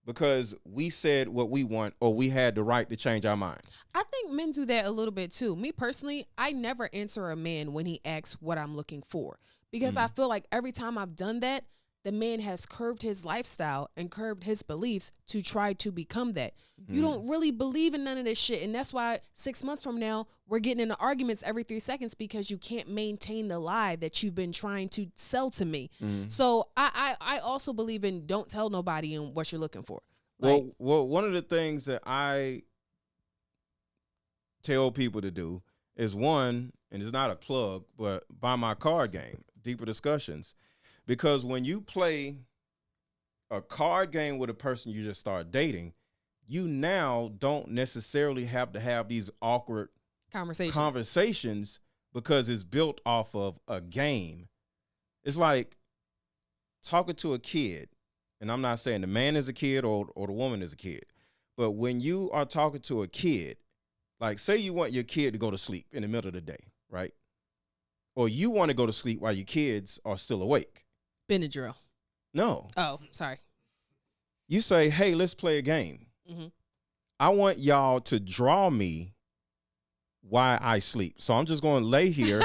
S2: because we said what we want or we had the right to change our mind.
S1: I think men do that a little bit too. Me personally, I never answer a man when he asks what I'm looking for, because I feel like every time I've done that, the man has curved his lifestyle and curved his beliefs to try to become that. You don't really believe in none of this shit. And that's why 6 months from now, we're getting into arguments every 3 seconds because you can't maintain the lie that you've been trying to sell to me. So I also believe in don't tell nobody in what you're looking for.
S2: Well, one of the things that I tell people to do is, one, and it's not a plug, but buy my card game, Deeper Discussions. Because when you play a card game with a person you just start dating, you now don't necessarily have to have these awkward conversations because it's built off of a game. It's like talking to a kid, and I'm not saying the man is a kid or the woman is a kid, but when you are talking to a kid, like say you want your kid to go to sleep in the middle of the day, right? Or you want to go to sleep while your kids are still awake.
S1: Benadryl.
S2: No.
S1: Oh, sorry.
S2: You say, hey, let's play a game. I want y'all to draw me why I sleep. So I'm just going to lay here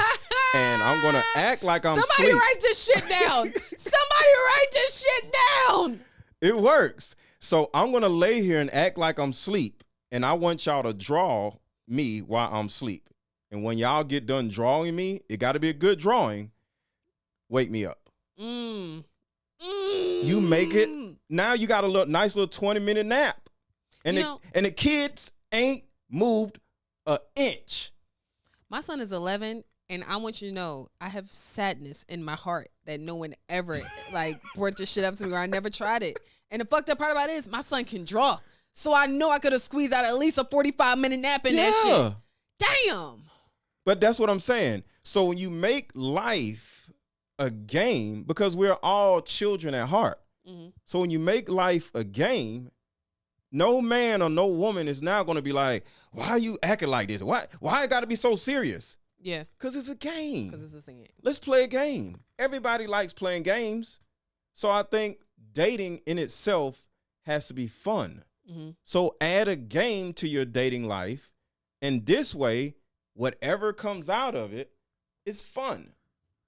S2: and I'm going to act like I'm
S1: Somebody
S2: asleep.
S1: write this shit down. Somebody write this shit down.
S2: It works. So I'm going to lay here and act like I'm asleep, and I want y'all to draw me while I'm asleep. And when y'all get done drawing me, it got to be a good drawing. Wake me up. You make it. Now you got a nice little 20-minute nap. And the kids ain't moved an inch.
S1: My son is 11, and I want you to know I have sadness in my heart that no one ever brought this shit up to me, or I never tried it. And the fucked up part about it is my son can draw. So I know I could have squeezed out at least a 45-minute nap in that shit. Damn.
S2: But that's what I'm saying. So when you make life a game, because we're all children at heart. So when you make life a game, no man or no woman is now going to be like, why are you acting like this? Why it got to be so serious?
S1: Yeah.
S2: Because it's a game.
S1: Because it's a game.
S2: Let's play a game. Everybody likes playing games. So I think dating in itself has to be fun. So add a game to your dating life. And this way, whatever comes out of it is fun.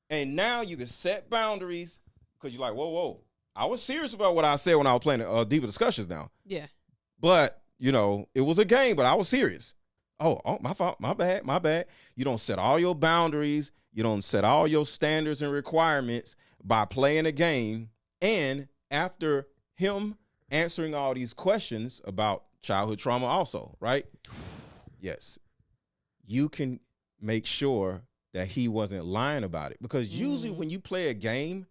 S2: And now you can set boundaries because you're like, whoa. I was serious about what I said when I was playing Deeper Discussions now. Yeah. But, it was a game, but I was serious. Oh, my fault. My bad. You don't set all your boundaries. You don't set all your standards and requirements by playing a game. And after him answering all these questions about childhood trauma also, right? Yes. You can make sure that he wasn't lying about it. Because usually when you play a game,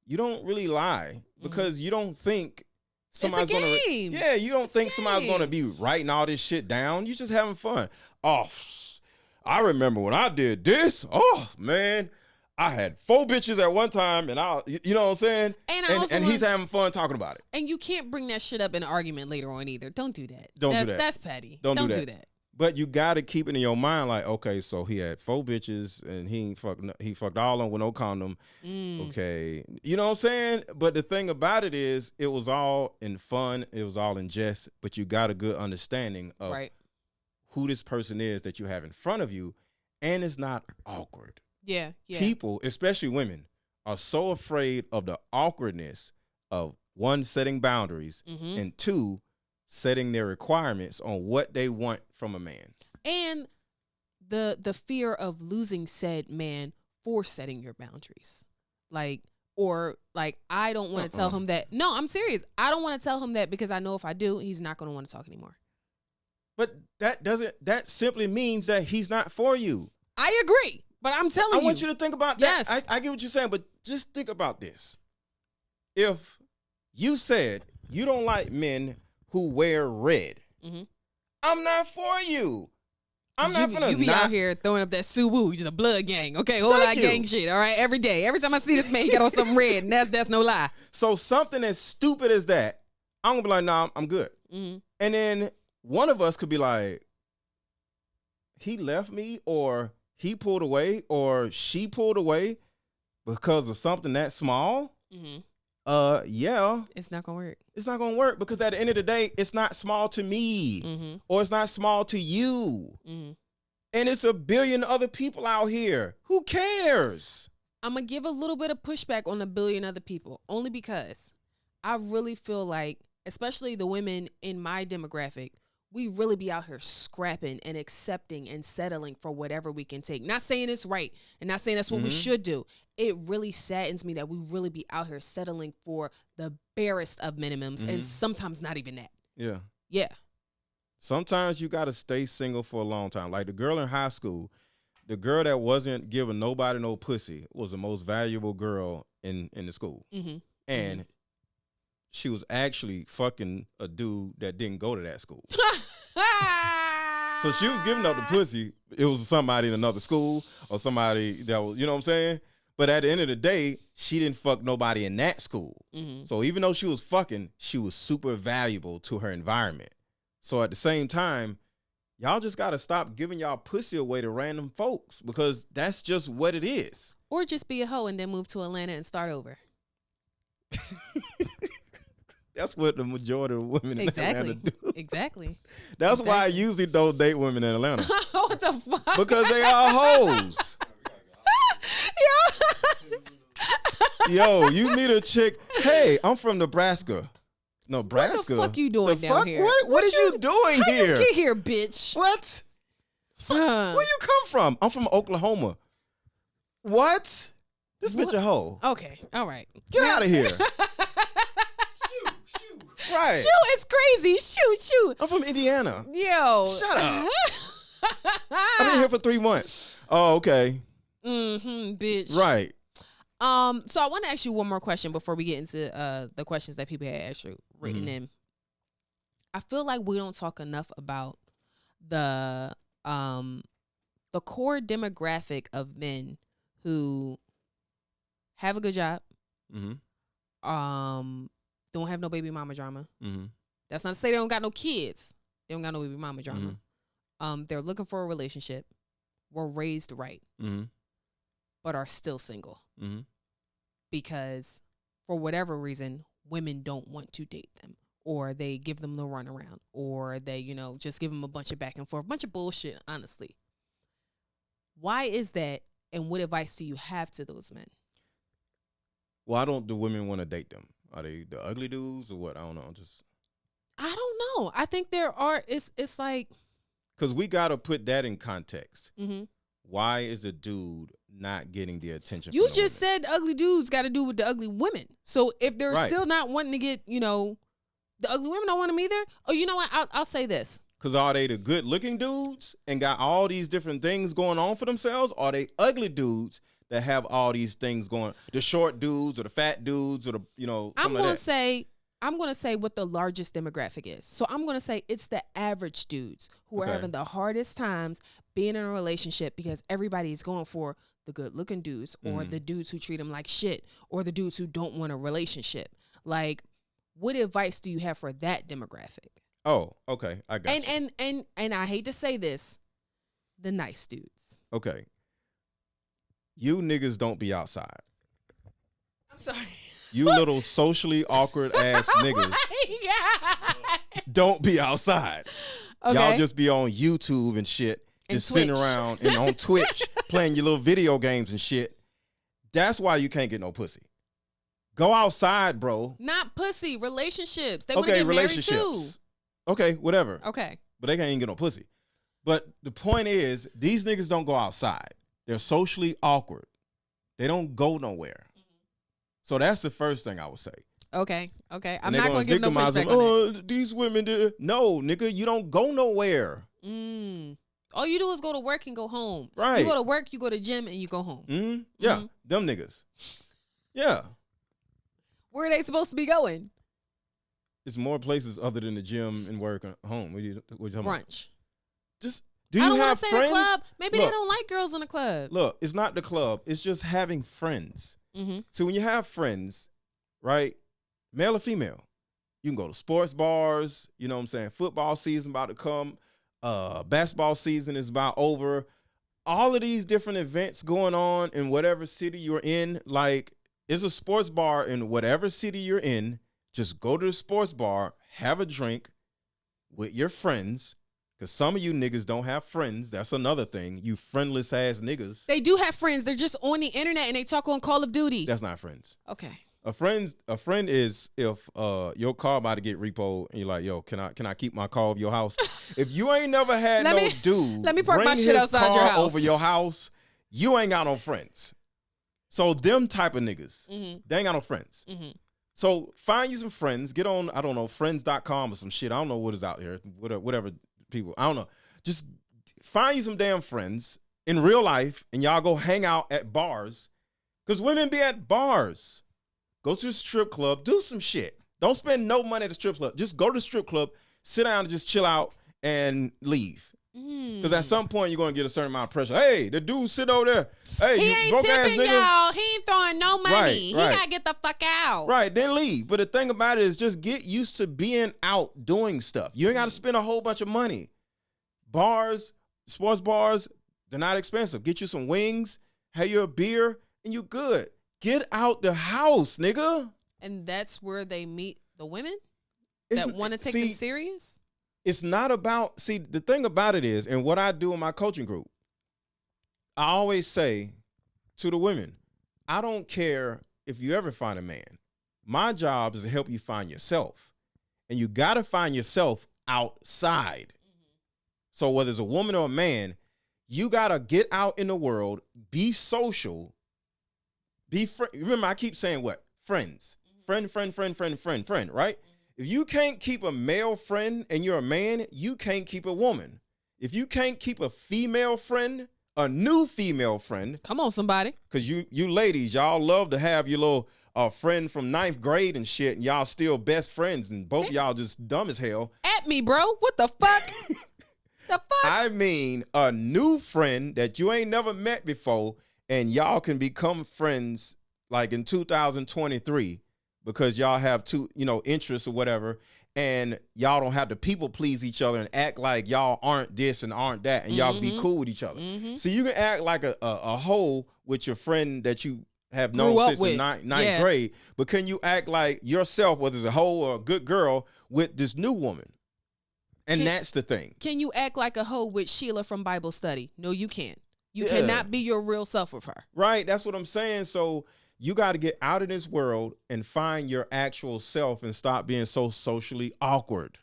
S2: you don't really lie because you don't think somebody's going to. You don't think somebody's going to be writing all this shit down. You're just having fun. Oh, I remember when I did this. Oh, man. I had 4 bitches at one time, and you know what I'm saying? And he's having fun talking about it.
S1: And you can't bring that shit up in an argument later on either. Don't do that.
S2: Don't do that.
S1: That's petty.
S2: Don't do that. But you got to keep it in your mind, like, okay, so he had 4 bitches and he fucked all of them with no condom. Okay, you know what I'm saying? But the thing about it is, it was all in fun, it was all in jest. But you got a good understanding of who this person is that you have in front of you, and it's not awkward.
S1: Yeah.
S2: People, especially women, are so afraid of the awkwardness of 1, setting boundaries, and 2, setting their requirements on what they want from a man. And
S1: the fear of losing said man for setting your boundaries. I don't want to tell him that. No, I'm serious. I don't want to tell him that because I know if I do, he's not going to want to talk anymore.
S2: But that simply means that he's not for you.
S1: I agree, but I'm telling you.
S2: I want you to think about that. Yes. I get what you're saying, but just think about this. If you said you don't like men who wear red, I'm not for you. I'm not gonna.
S1: You be out here throwing up that Suwoo, just a blood gang. Okay, whole lot of gang shit. All right, every day, every time I see this man, he got on something red, and that's no lie.
S2: So something as stupid as that, I'm gonna be like, nah, I'm good. And then one of us could be like, he left me, or he pulled away, or she pulled away because of something that small. Yeah.
S1: It's not gonna work.
S2: It's not gonna work because at the end of the day, it's not small to me, or it's not small to you. And it's a billion other people out here. Who cares?
S1: I'm gonna give a little bit of pushback on a billion other people, only because I really feel like, especially the women in my demographic, we really be out here scrapping and accepting and settling for whatever we can take. Not saying it's right and not saying that's what we should do. It really saddens me that we really be out here settling for the barest of minimums and sometimes not even that.
S2: Yeah.
S1: Yeah.
S2: Sometimes you got to stay single for a long time. Like the girl in high school, the girl that wasn't giving nobody no pussy was the most valuable girl in the school. And she was actually fucking a dude that didn't go to that school. So she was giving up the pussy. It was somebody in another school or somebody that was, you know what I'm saying? But at the end of the day, she didn't fuck nobody in that school. So even though she was fucking, she was super valuable to her environment. So at the same time, y'all just got to stop giving y'all pussy away to random folks because that's just what it is.
S1: Or just be a hoe and then move to Atlanta and start over.
S2: That's what the majority of women in Atlanta do.
S1: Exactly.
S2: That's why I usually don't date women in Atlanta.
S1: What the fuck?
S2: Because they are hoes. Yo, you meet a chick. Hey, I'm from Nebraska. Nebraska?
S1: What the fuck you doing down here?
S2: What are you doing here?
S1: You get here, bitch.
S2: What? Where you come from? I'm from Oklahoma. What? This bitch a hoe.
S1: Okay, all right.
S2: Get out of here. Right.
S1: Shoot, it's crazy. Shoot.
S2: I'm from Indiana.
S1: Yo.
S2: Shut up. I've been here for 3 months. Oh, okay.
S1: Bitch.
S2: Right.
S1: So I want to ask you one more question before we get into the questions that people had actually written in. I feel like we don't talk enough about the core demographic of men who have a good job, don't have no baby mama drama. That's not to say they don't got no kids. They don't got no baby mama drama. They're looking for a relationship, were raised right, but are still single. Because for whatever reason, women don't want to date them, or they give them the runaround, or they, just give them a bunch of back and forth, a bunch of bullshit, honestly. Why is that, and what advice do you have to those men?
S2: Why don't the women want to date them? Are they the ugly dudes or what? I don't know.
S1: I don't know. I think there are. It's like,
S2: because we got to put that in context. Why is a dude not getting the attention?
S1: You just said ugly dudes got to do with the ugly women. So if they're still not wanting to get, the ugly women don't want them either. Oh, you know what? I'll say this.
S2: Because are they the good looking dudes and got all these different things going on for themselves? Or are they ugly dudes that have all these things going, the short dudes or the fat dudes or the,
S1: I'm going to say what the largest demographic is. So I'm going to say it's the average dudes who are having the hardest times being in a relationship because everybody is going for the good looking dudes or the dudes who treat them like shit or the dudes who don't want a relationship. Like, what advice do you have for that demographic?
S2: Oh, okay. I got you.
S1: And I hate to say this, the nice dudes.
S2: Okay. You niggas don't be outside.
S1: I'm sorry.
S2: You little socially awkward ass niggas don't be outside.
S1: Okay.
S2: Y'all just be on YouTube and shit.
S1: And
S2: Just sitting
S1: Twitch.
S2: around and on Twitch playing your little video games and shit. That's why you can't get no pussy. Go outside, bro.
S1: Not pussy, relationships. They want to get married too.
S2: Okay, whatever.
S1: Okay.
S2: But they can't even get no pussy. But the point is, these niggas don't go outside. They're socially awkward. They don't go nowhere. So that's the first thing I would say.
S1: Okay. I'm
S2: And
S1: not going to give no
S2: victimize
S1: pushback
S2: them.
S1: on that.
S2: These women did. No, nigga, you don't go nowhere.
S1: All you do is go to work and go home.
S2: Right.
S1: You go to work, you go to gym, and you go home.
S2: Yeah, them niggas. Yeah.
S1: Where are they supposed to be going?
S2: It's more places other than the gym and work and home. What you talking about?
S1: Brunch.
S2: Just do
S1: I
S2: you
S1: don't want
S2: have
S1: to say
S2: friends?
S1: the club. Maybe
S2: Look,
S1: they don't like girls in the club.
S2: Look, it's not the club. It's just having friends. So when you have friends, right, male or female, you can go to sports bars. You know what I'm saying? Football season about to come. Basketball season is about over. All of these different events going on in whatever city you're in, like, it's a sports bar in whatever city you're in. Just go to the sports bar, have a drink with your friends, because some of you niggas don't have friends. That's another thing. You friendless ass niggas.
S1: They do have friends. They're just on the internet and they talk on Call of Duty.
S2: That's not friends.
S1: Okay.
S2: A friend is if your car about to get repoed and you're like, yo, can I keep my car over your house? If you ain't never had dude
S1: let me park
S2: bring
S1: my shit
S2: his
S1: outside
S2: car
S1: your house
S2: over your house, you ain't got no friends. So them type of niggas, they ain't got no friends. So find you some friends. Get on, I don't know, friends.com or some shit. I don't know what is out here. Whatever people, I don't know. Just find you some damn friends in real life and y'all go hang out at bars. Because women be at bars. Go to the strip club, do some shit. Don't spend no money at the strip club. Just go to the strip club, sit down and just chill out and leave. Because at some point, you're going to get a certain amount of pressure. Hey, the dude sit over there. Hey,
S1: he
S2: you
S1: ain't
S2: broke ass
S1: tipping
S2: nigga.
S1: y'all. He ain't throwing no money.
S2: Right,
S1: He
S2: right.
S1: got to get the fuck out.
S2: Right, then leave. But the thing about it is just get used to being out doing stuff. You ain't got to spend a whole bunch of money. Bars, sports bars, they're not expensive. Get you some wings, have you a beer, and you good. Get out the house, nigga.
S1: And that's where they meet the women
S2: It's-
S1: that want to take them serious?
S2: It's not about, see, the thing about it is, and what I do in my coaching group, I always say to the women, I don't care if you ever find a man. My job is to help you find yourself. And you got to find yourself outside. So whether it's a woman or a man, you got to get out in the world, be social, remember, I keep saying what? Friends. Friend, right? If you can't keep a male friend and you're a man, you can't keep a woman. If you can't keep a female friend, a new female friend.
S1: Come on, somebody.
S2: Because you ladies, y'all love to have your little friend from 9th grade and shit, and y'all still best friends, and both y'all just dumb as hell.
S1: At me, bro. What the fuck? The fuck?
S2: I mean, a new friend that you ain't never met before, and y'all can become friends like in 2023 because y'all have interests or whatever, and y'all don't have to people please each other and act like y'all aren't this and aren't that, and y'all be cool with each other. So you can act like a hoe with your friend that you have known since the ninth grade, but can you act like yourself, whether it's a hoe or a good girl, with this new woman? And that's the thing.
S1: Can you act like a hoe with Sheila from Bible study? No, you can't. You cannot be your real self with her. Right.
S2: That's what I'm saying. So you got to get out of this world and find your actual self and stop being so socially awkward.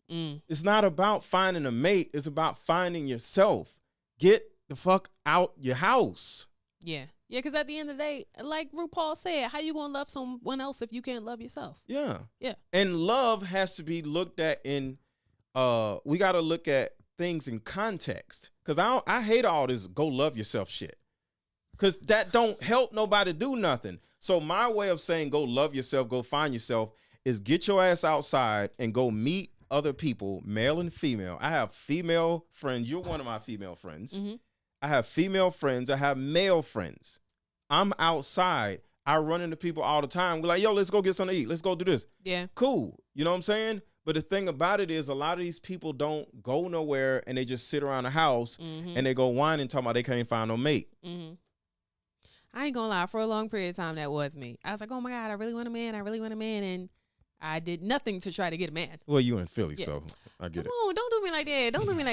S2: It's not about finding a mate. It's about finding yourself. Get the fuck out your house.
S1: Yeah. Yeah, because at the end of the day, like RuPaul said, how you going to love someone else if you can't love yourself?
S2: Yeah.
S1: Yeah.
S2: And love has to be looked at in, we got to look at things in context. Because I hate all this go love yourself shit. Because that don't help nobody do nothing. So my way of saying go love yourself, go find yourself, is get your ass outside and go meet other people, male and female. I have female friends. You're one of my female friends. I have female friends. I have male friends. I'm outside. I run into people all the time. We're like, yo, let's go get something to eat. Let's go do this.
S1: Yeah.
S2: Cool. You know what I'm saying? But the thing about it is a lot of these people don't go nowhere and they just sit around the house and they go whining talking about they can't find no mate.
S1: I ain't gonna lie, for a long period of time that was me. I was like, oh my God, I really want a man, and I did nothing to try to get a man.
S2: Well, you in Philly, so I get
S1: Come on, don't do me like that. Don't do me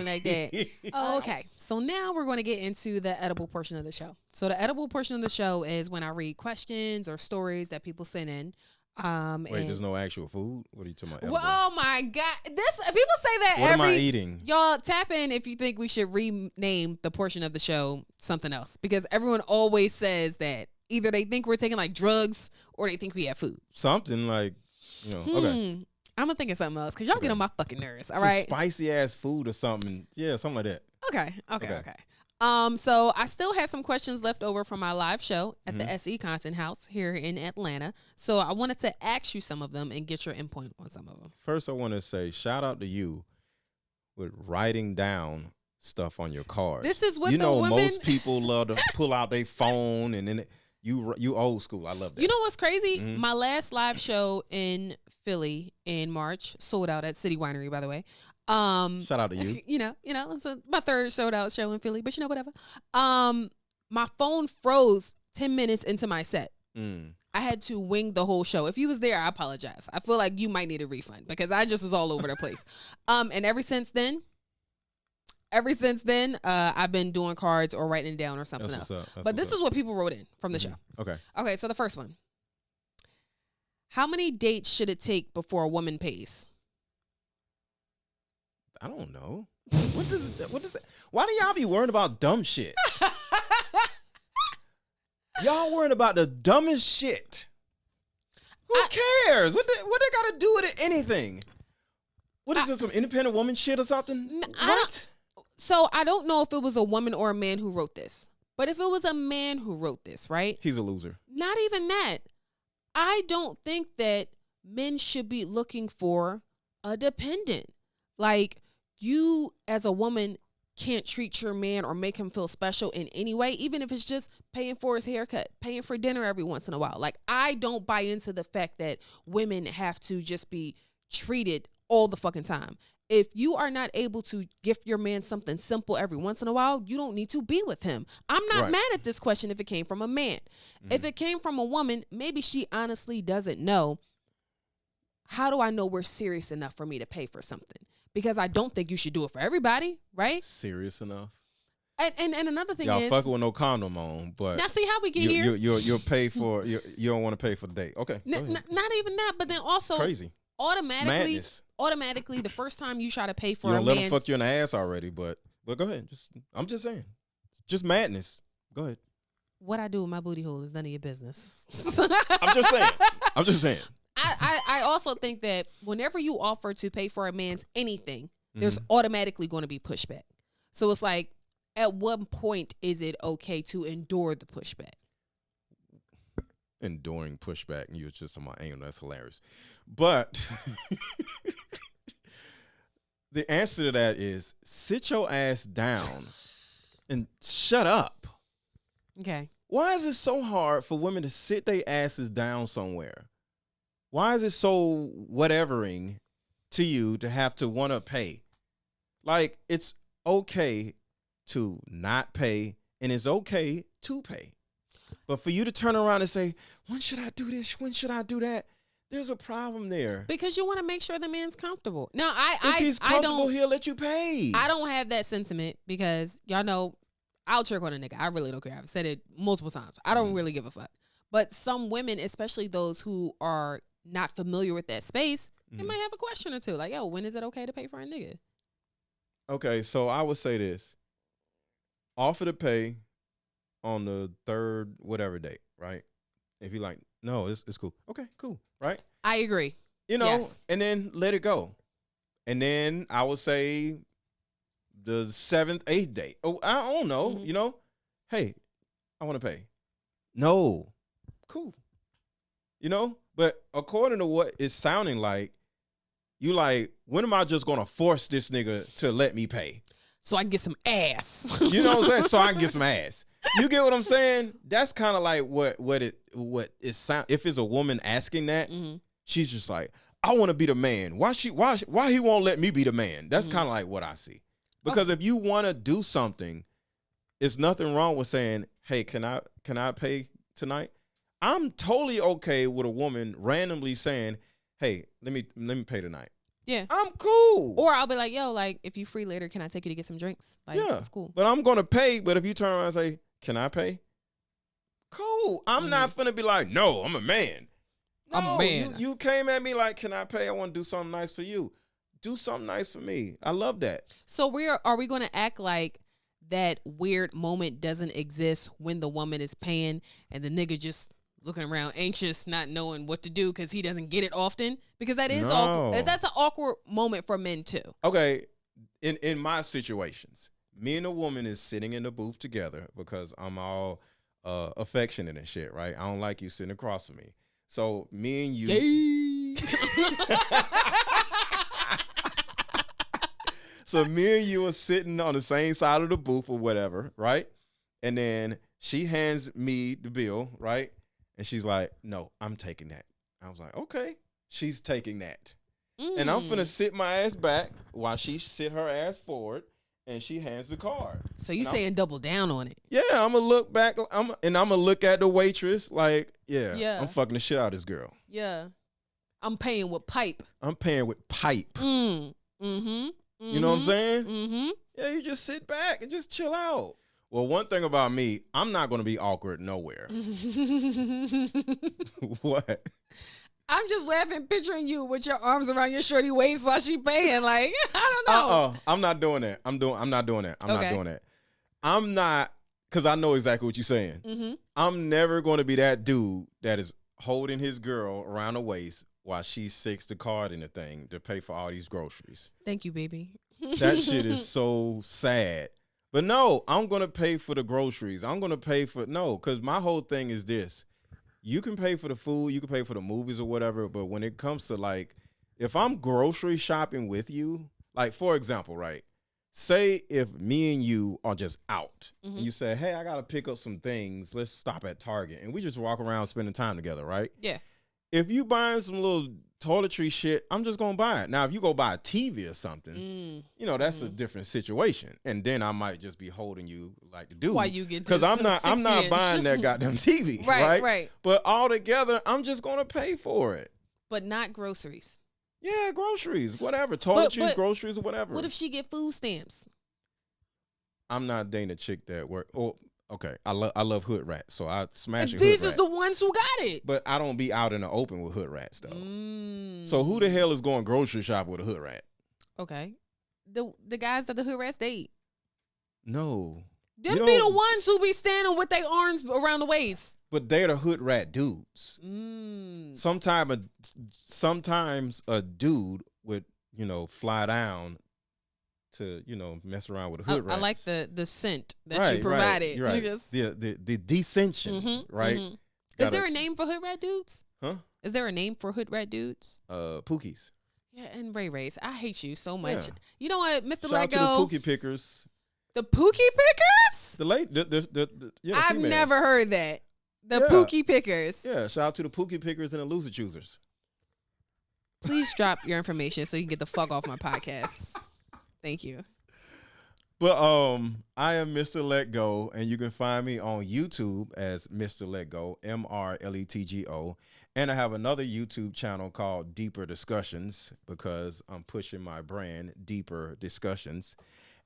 S1: like that. Oh, okay. So now we're going to get into the edible portion of the show. So the edible portion of the show is when I read questions or stories that people send in.
S2: Wait, there's no actual food? What are you talking about?
S1: Well, oh my God. This people say that
S2: what am I eating?
S1: Y'all tap in if you think we should rename the portion of the show something else. Because everyone always says that either they think we're taking like drugs or they think we have food.
S2: Something like, okay.
S1: I'm gonna think of something else because y'all get on my fucking nerves. All
S2: Some
S1: right,
S2: spicy ass food or something. Yeah, something like that.
S1: Okay. So I still had some questions left over from my live show at the SE Content House here in Atlanta. So I wanted to ask you some of them and get your input on some of them.
S2: First, I want to say shout out to you with writing down stuff on your cards.
S1: This is what
S2: most people love to pull out their phone and then you old school. I love that.
S1: You know what's crazy? My last live show in Philly in March sold out at City Winery, by the way.
S2: Shout out to you.
S1: You know, it's my third sold out show in Philly, but whatever. My phone froze 10 minutes into my set. I had to wing the whole show. If you was there, I apologize. I feel like you might need a refund because I just was all over the place. And ever since then, I've been doing cards or writing it down or something else. But this is what people wrote in from the show. Okay, so the first one. How many dates should it take before a woman pays?
S2: I don't know. What does it? Why do y'all be worrying about dumb shit? Y'all worrying about the dumbest shit. Who cares? What they got to do with it? Anything? What is this? Some independent woman shit or something? What?
S1: So I don't know if it was a woman or a man who wrote this, but if it was a man who wrote this, right?
S2: He's a loser.
S1: Not even that. I don't think that men should be looking for a dependent. Like, you as a woman can't treat your man or make him feel special in any way, even if it's just paying for his haircut, paying for dinner every once in a while. Like, I don't buy into the fact that women have to just be treated all the fucking time. If you are not able to gift your man something simple every once in a while, you don't need to be with him. I'm not mad at this question if it came from a man. If it came from a woman, maybe she honestly doesn't know. How do I know we're serious enough for me to pay for something? Because I don't think you should do it for everybody, right?
S2: Serious enough.
S1: And another thing
S2: y'all
S1: is,
S2: fucking with no condom on, but
S1: now see how we get here.
S2: You'll pay for you don't want to pay for the date. Okay,
S1: not even that, but then also
S2: crazy.
S1: Automatically, the first time you try to pay for
S2: you
S1: a
S2: don't
S1: man,
S2: let them fuck you in the ass already. But go ahead. I'm just saying, just madness. Go ahead.
S1: What I do with my booty hole is none of your business.
S2: I'm just saying.
S1: I also think that whenever you offer to pay for a man's anything, there's automatically going to be pushback. So it's like, at what point is it okay to endure the pushback?
S2: Enduring pushback, and you was just on my angle. That's hilarious. But the answer to that is sit your ass down and shut up.
S1: Okay.
S2: Why is it so hard for women to sit their asses down somewhere? Why is it so whatevering to you to have to want to pay? Like, it's okay to not pay, and it's okay to pay. But for you to turn around and say, when should I do this? When should I do that? There's a problem there.
S1: Because you want to make sure the man's comfortable. No,
S2: if he's comfortable, he'll let you pay.
S1: I don't have that sentiment because y'all know I'll trick on a nigga. I really don't care. I've said it multiple times. I don't really give a fuck. But some women, especially those who are not familiar with that space, they might have a question or two. Like, yo, when is it okay to pay for a nigga?
S2: Okay, so I would say this. Offer to pay on the third whatever date, right? If you like, no, it's cool. Okay, cool, right?
S1: I agree.
S2: Yes. And then let it go. And then I would say the 7th, 8th date. Oh, I don't know, hey, I want to pay. No. Cool. But according to what it's sounding like, you like, when am I just going to force this nigga to let me pay?
S1: So I can get some ass.
S2: You know what I'm saying? So I can get some ass. You get what I'm saying? That's kind of like what it sound. If it's a woman asking that, she's just like, I want to be the man. Why he won't let me be the man? That's kind of like what I see. Because if you want to do something, it's nothing wrong with saying, "Hey, can I pay tonight?" I'm totally okay with a woman randomly saying, "Hey, let me pay tonight."
S1: Yeah.
S2: I'm cool.
S1: Or I'll be like, yo, like, if you free later, can I take you to get some drinks? Like,
S2: Yeah.
S1: it's cool.
S2: But I'm going to pay. But if you turn around and say, "Can I pay?" Cool. I'm not finna be like, "No, I'm a man." No,
S1: I'm a man.
S2: You came at me like, "Can I pay? I want to do something nice for you." Do something nice for me. I love that.
S1: So are we going to act like that weird moment doesn't exist when the woman is paying and the nigga just looking around anxious, not knowing what to do because he doesn't get it often? Because that is awkward. That's an awkward moment for men too.
S2: Okay, in my situations, me and a woman is sitting in the booth together because I'm all affectionate and shit, right? I don't like you sitting across from me. So me and you. So me and you are sitting on the same side of the booth or whatever, right? And then she hands me the bill, right? And she's like, "No, I'm taking that." I was like, "Okay." She's taking that. And I'm finna sit my ass back while she sit her ass forward and she hands the card.
S1: So you saying double down on it?
S2: Yeah, I'm gonna look back. I'm gonna look at the waitress like, yeah. I'm fucking the shit out of this girl.
S1: Yeah. I'm paying with pipe.
S2: I'm paying with pipe. You know what I'm saying? Mm-hmm. Yeah, you just sit back and just chill out. Well, one thing about me, I'm not going to be awkward nowhere. What?
S1: I'm just laughing, picturing you with your arms around your shorty waist while she paying. Like, I don't know.
S2: I'm not doing that. I'm not doing that. I'm not doing that. I'm not, because I know exactly what you're saying. Mm-hmm. I'm never going to be that dude that is holding his girl around the waist while she sticks the card in the thing to pay for all these groceries.
S1: Thank you, baby.
S2: That shit is so sad. But no, I'm going to pay for the groceries. I'm going to pay for, because my whole thing is this. You can pay for the food, you can pay for the movies or whatever, but when it comes to like, if I'm grocery shopping with you, like for example, right? Say if me and you are just out and you say, "Hey, I got to pick up some things. Let's stop at Target." And we just walk around spending time together, right?
S1: Yeah.
S2: If you buying some little toiletry shit, I'm just going to buy it. Now, if you go buy a TV or something, that's a different situation. And then I might just be holding you like the dude.
S1: Why you get
S2: because I'm not buying that goddamn TV, right? But all together, I'm just going to pay for it.
S1: But not groceries.
S2: Yeah, groceries, whatever. Toiletries, groceries, or whatever.
S1: What if she get food stamps?
S2: I'm not dating a chick that work. Oh, okay. I love hood rats, so I smash it.
S1: These is the ones who got it.
S2: But I don't be out in the open with hood rats though. So who the hell is going grocery shop with a hood rat?
S1: Okay, the guys that the hood rats date.
S2: No,
S1: them be the ones who be standing with their arms around the waist.
S2: But they're the hood rat dudes. Sometimes a dude would fly down to mess around with a hood rat.
S1: I like the scent that you provided.
S2: Right. The descension, right?
S1: Is there a name for hood rat dudes?
S2: Huh?
S1: Is there a name for hood rat dudes?
S2: Pookies.
S1: Yeah, and Ray Rays. I hate you so much. Yeah. You know what, Mr.
S2: Shout
S1: Lego?
S2: out to the Pookie pickers.
S1: The Pookie pickers?
S2: I've
S1: females. Never heard that. The Pookie pickers.
S2: Yeah, shout out to the Pookie pickers and the loser choosers.
S1: Please drop your information so you can get the fuck off my podcast. Thank you.
S2: But I am Mr. Let Go, and you can find me on YouTube as Mr. Let Go, MRLETGO. And I have another YouTube channel called Deeper Discussions because I'm pushing my brand, Deeper Discussions.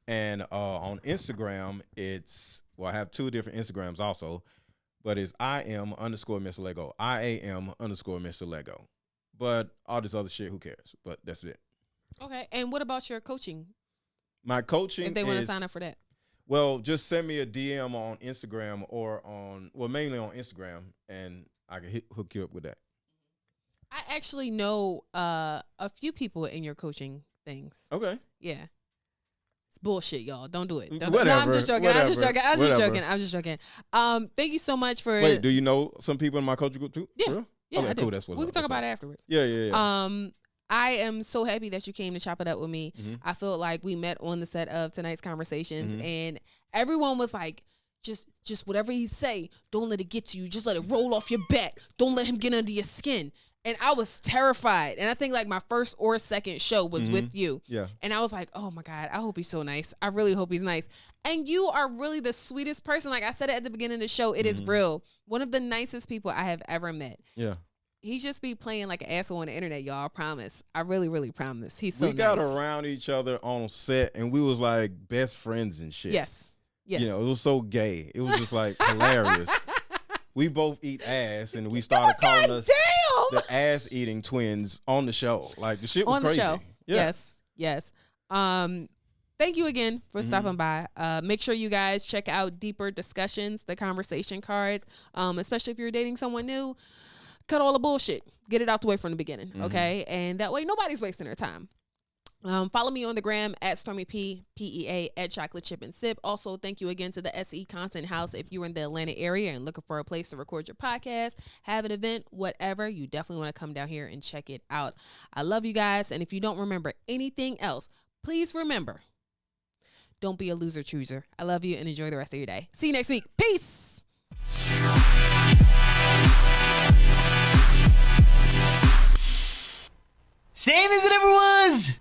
S2: And on Instagram, I have two different Instagrams also, but it's IM_Mr. Lego, IAM_Mr. Lego. But all this other shit, who cares? But that's it.
S1: Okay. And what about your coaching?
S2: My coaching,
S1: if they want to sign up for that.
S2: Well, just send me a DM on Instagram or mainly on Instagram, and I can hook you up with that.
S1: I actually know a few people in your coaching things.
S2: Okay.
S1: Yeah. It's bullshit, y'all. Don't do it.
S2: Whatever.
S1: No, I'm just joking.
S2: Whatever.
S1: I'm just joking. Thank you so much for.
S2: Wait, do you know some people in my coaching group too?
S1: Yeah. Yeah,
S2: okay,
S1: I do.
S2: Cool. That's what
S1: we can talk about it afterwards.
S2: Yeah.
S1: I am so happy that you came to chop it up with me.
S2: Mm-hmm.
S1: I felt like we met on the set of tonight's conversations, and everyone was like, just whatever he say, don't let it get to you. Just let it roll off your back. Don't let him get under your skin. And I was terrified. And I think like my first or second show was with you.
S2: Yeah.
S1: And I was like, oh my God, I hope he's so nice. I really hope he's nice. And you are really the sweetest person. Like I said it at the beginning of the show, it is real. One of the nicest people I have ever met.
S2: Yeah.
S1: He just be playing like an asshole on the internet, y'all. I promise. I really, really promise. He's so
S2: We got
S1: nice.
S2: around each other on set and we was like best friends and shit.
S1: Yes. Yes.
S2: You know, it was so gay. It was just like hilarious. We both eat ass and we started calling us the ass eating twins on the show. Like the shit was crazy.
S1: On the show.
S2: Yeah.
S1: Yes. Thank you again for stopping by. Make sure you guys check out Deeper Discussions, the conversation cards, especially if you're dating someone new. Cut all the bullshit. Get it out the way from the beginning, okay? And that way nobody's wasting their time. Follow me on the gram at Stormy PEA at Chocolate Chip and Sip. Also, thank you again to the SE Content House. If you're in the Atlanta area and looking for a place to record your podcast, have an event, whatever, you definitely want to come down here and check it out. I love you guys. And if you don't remember anything else, please remember, don't be a loser chooser. I love you and enjoy the rest of your day. See you next week. Peace.
S3: Same as it ever was!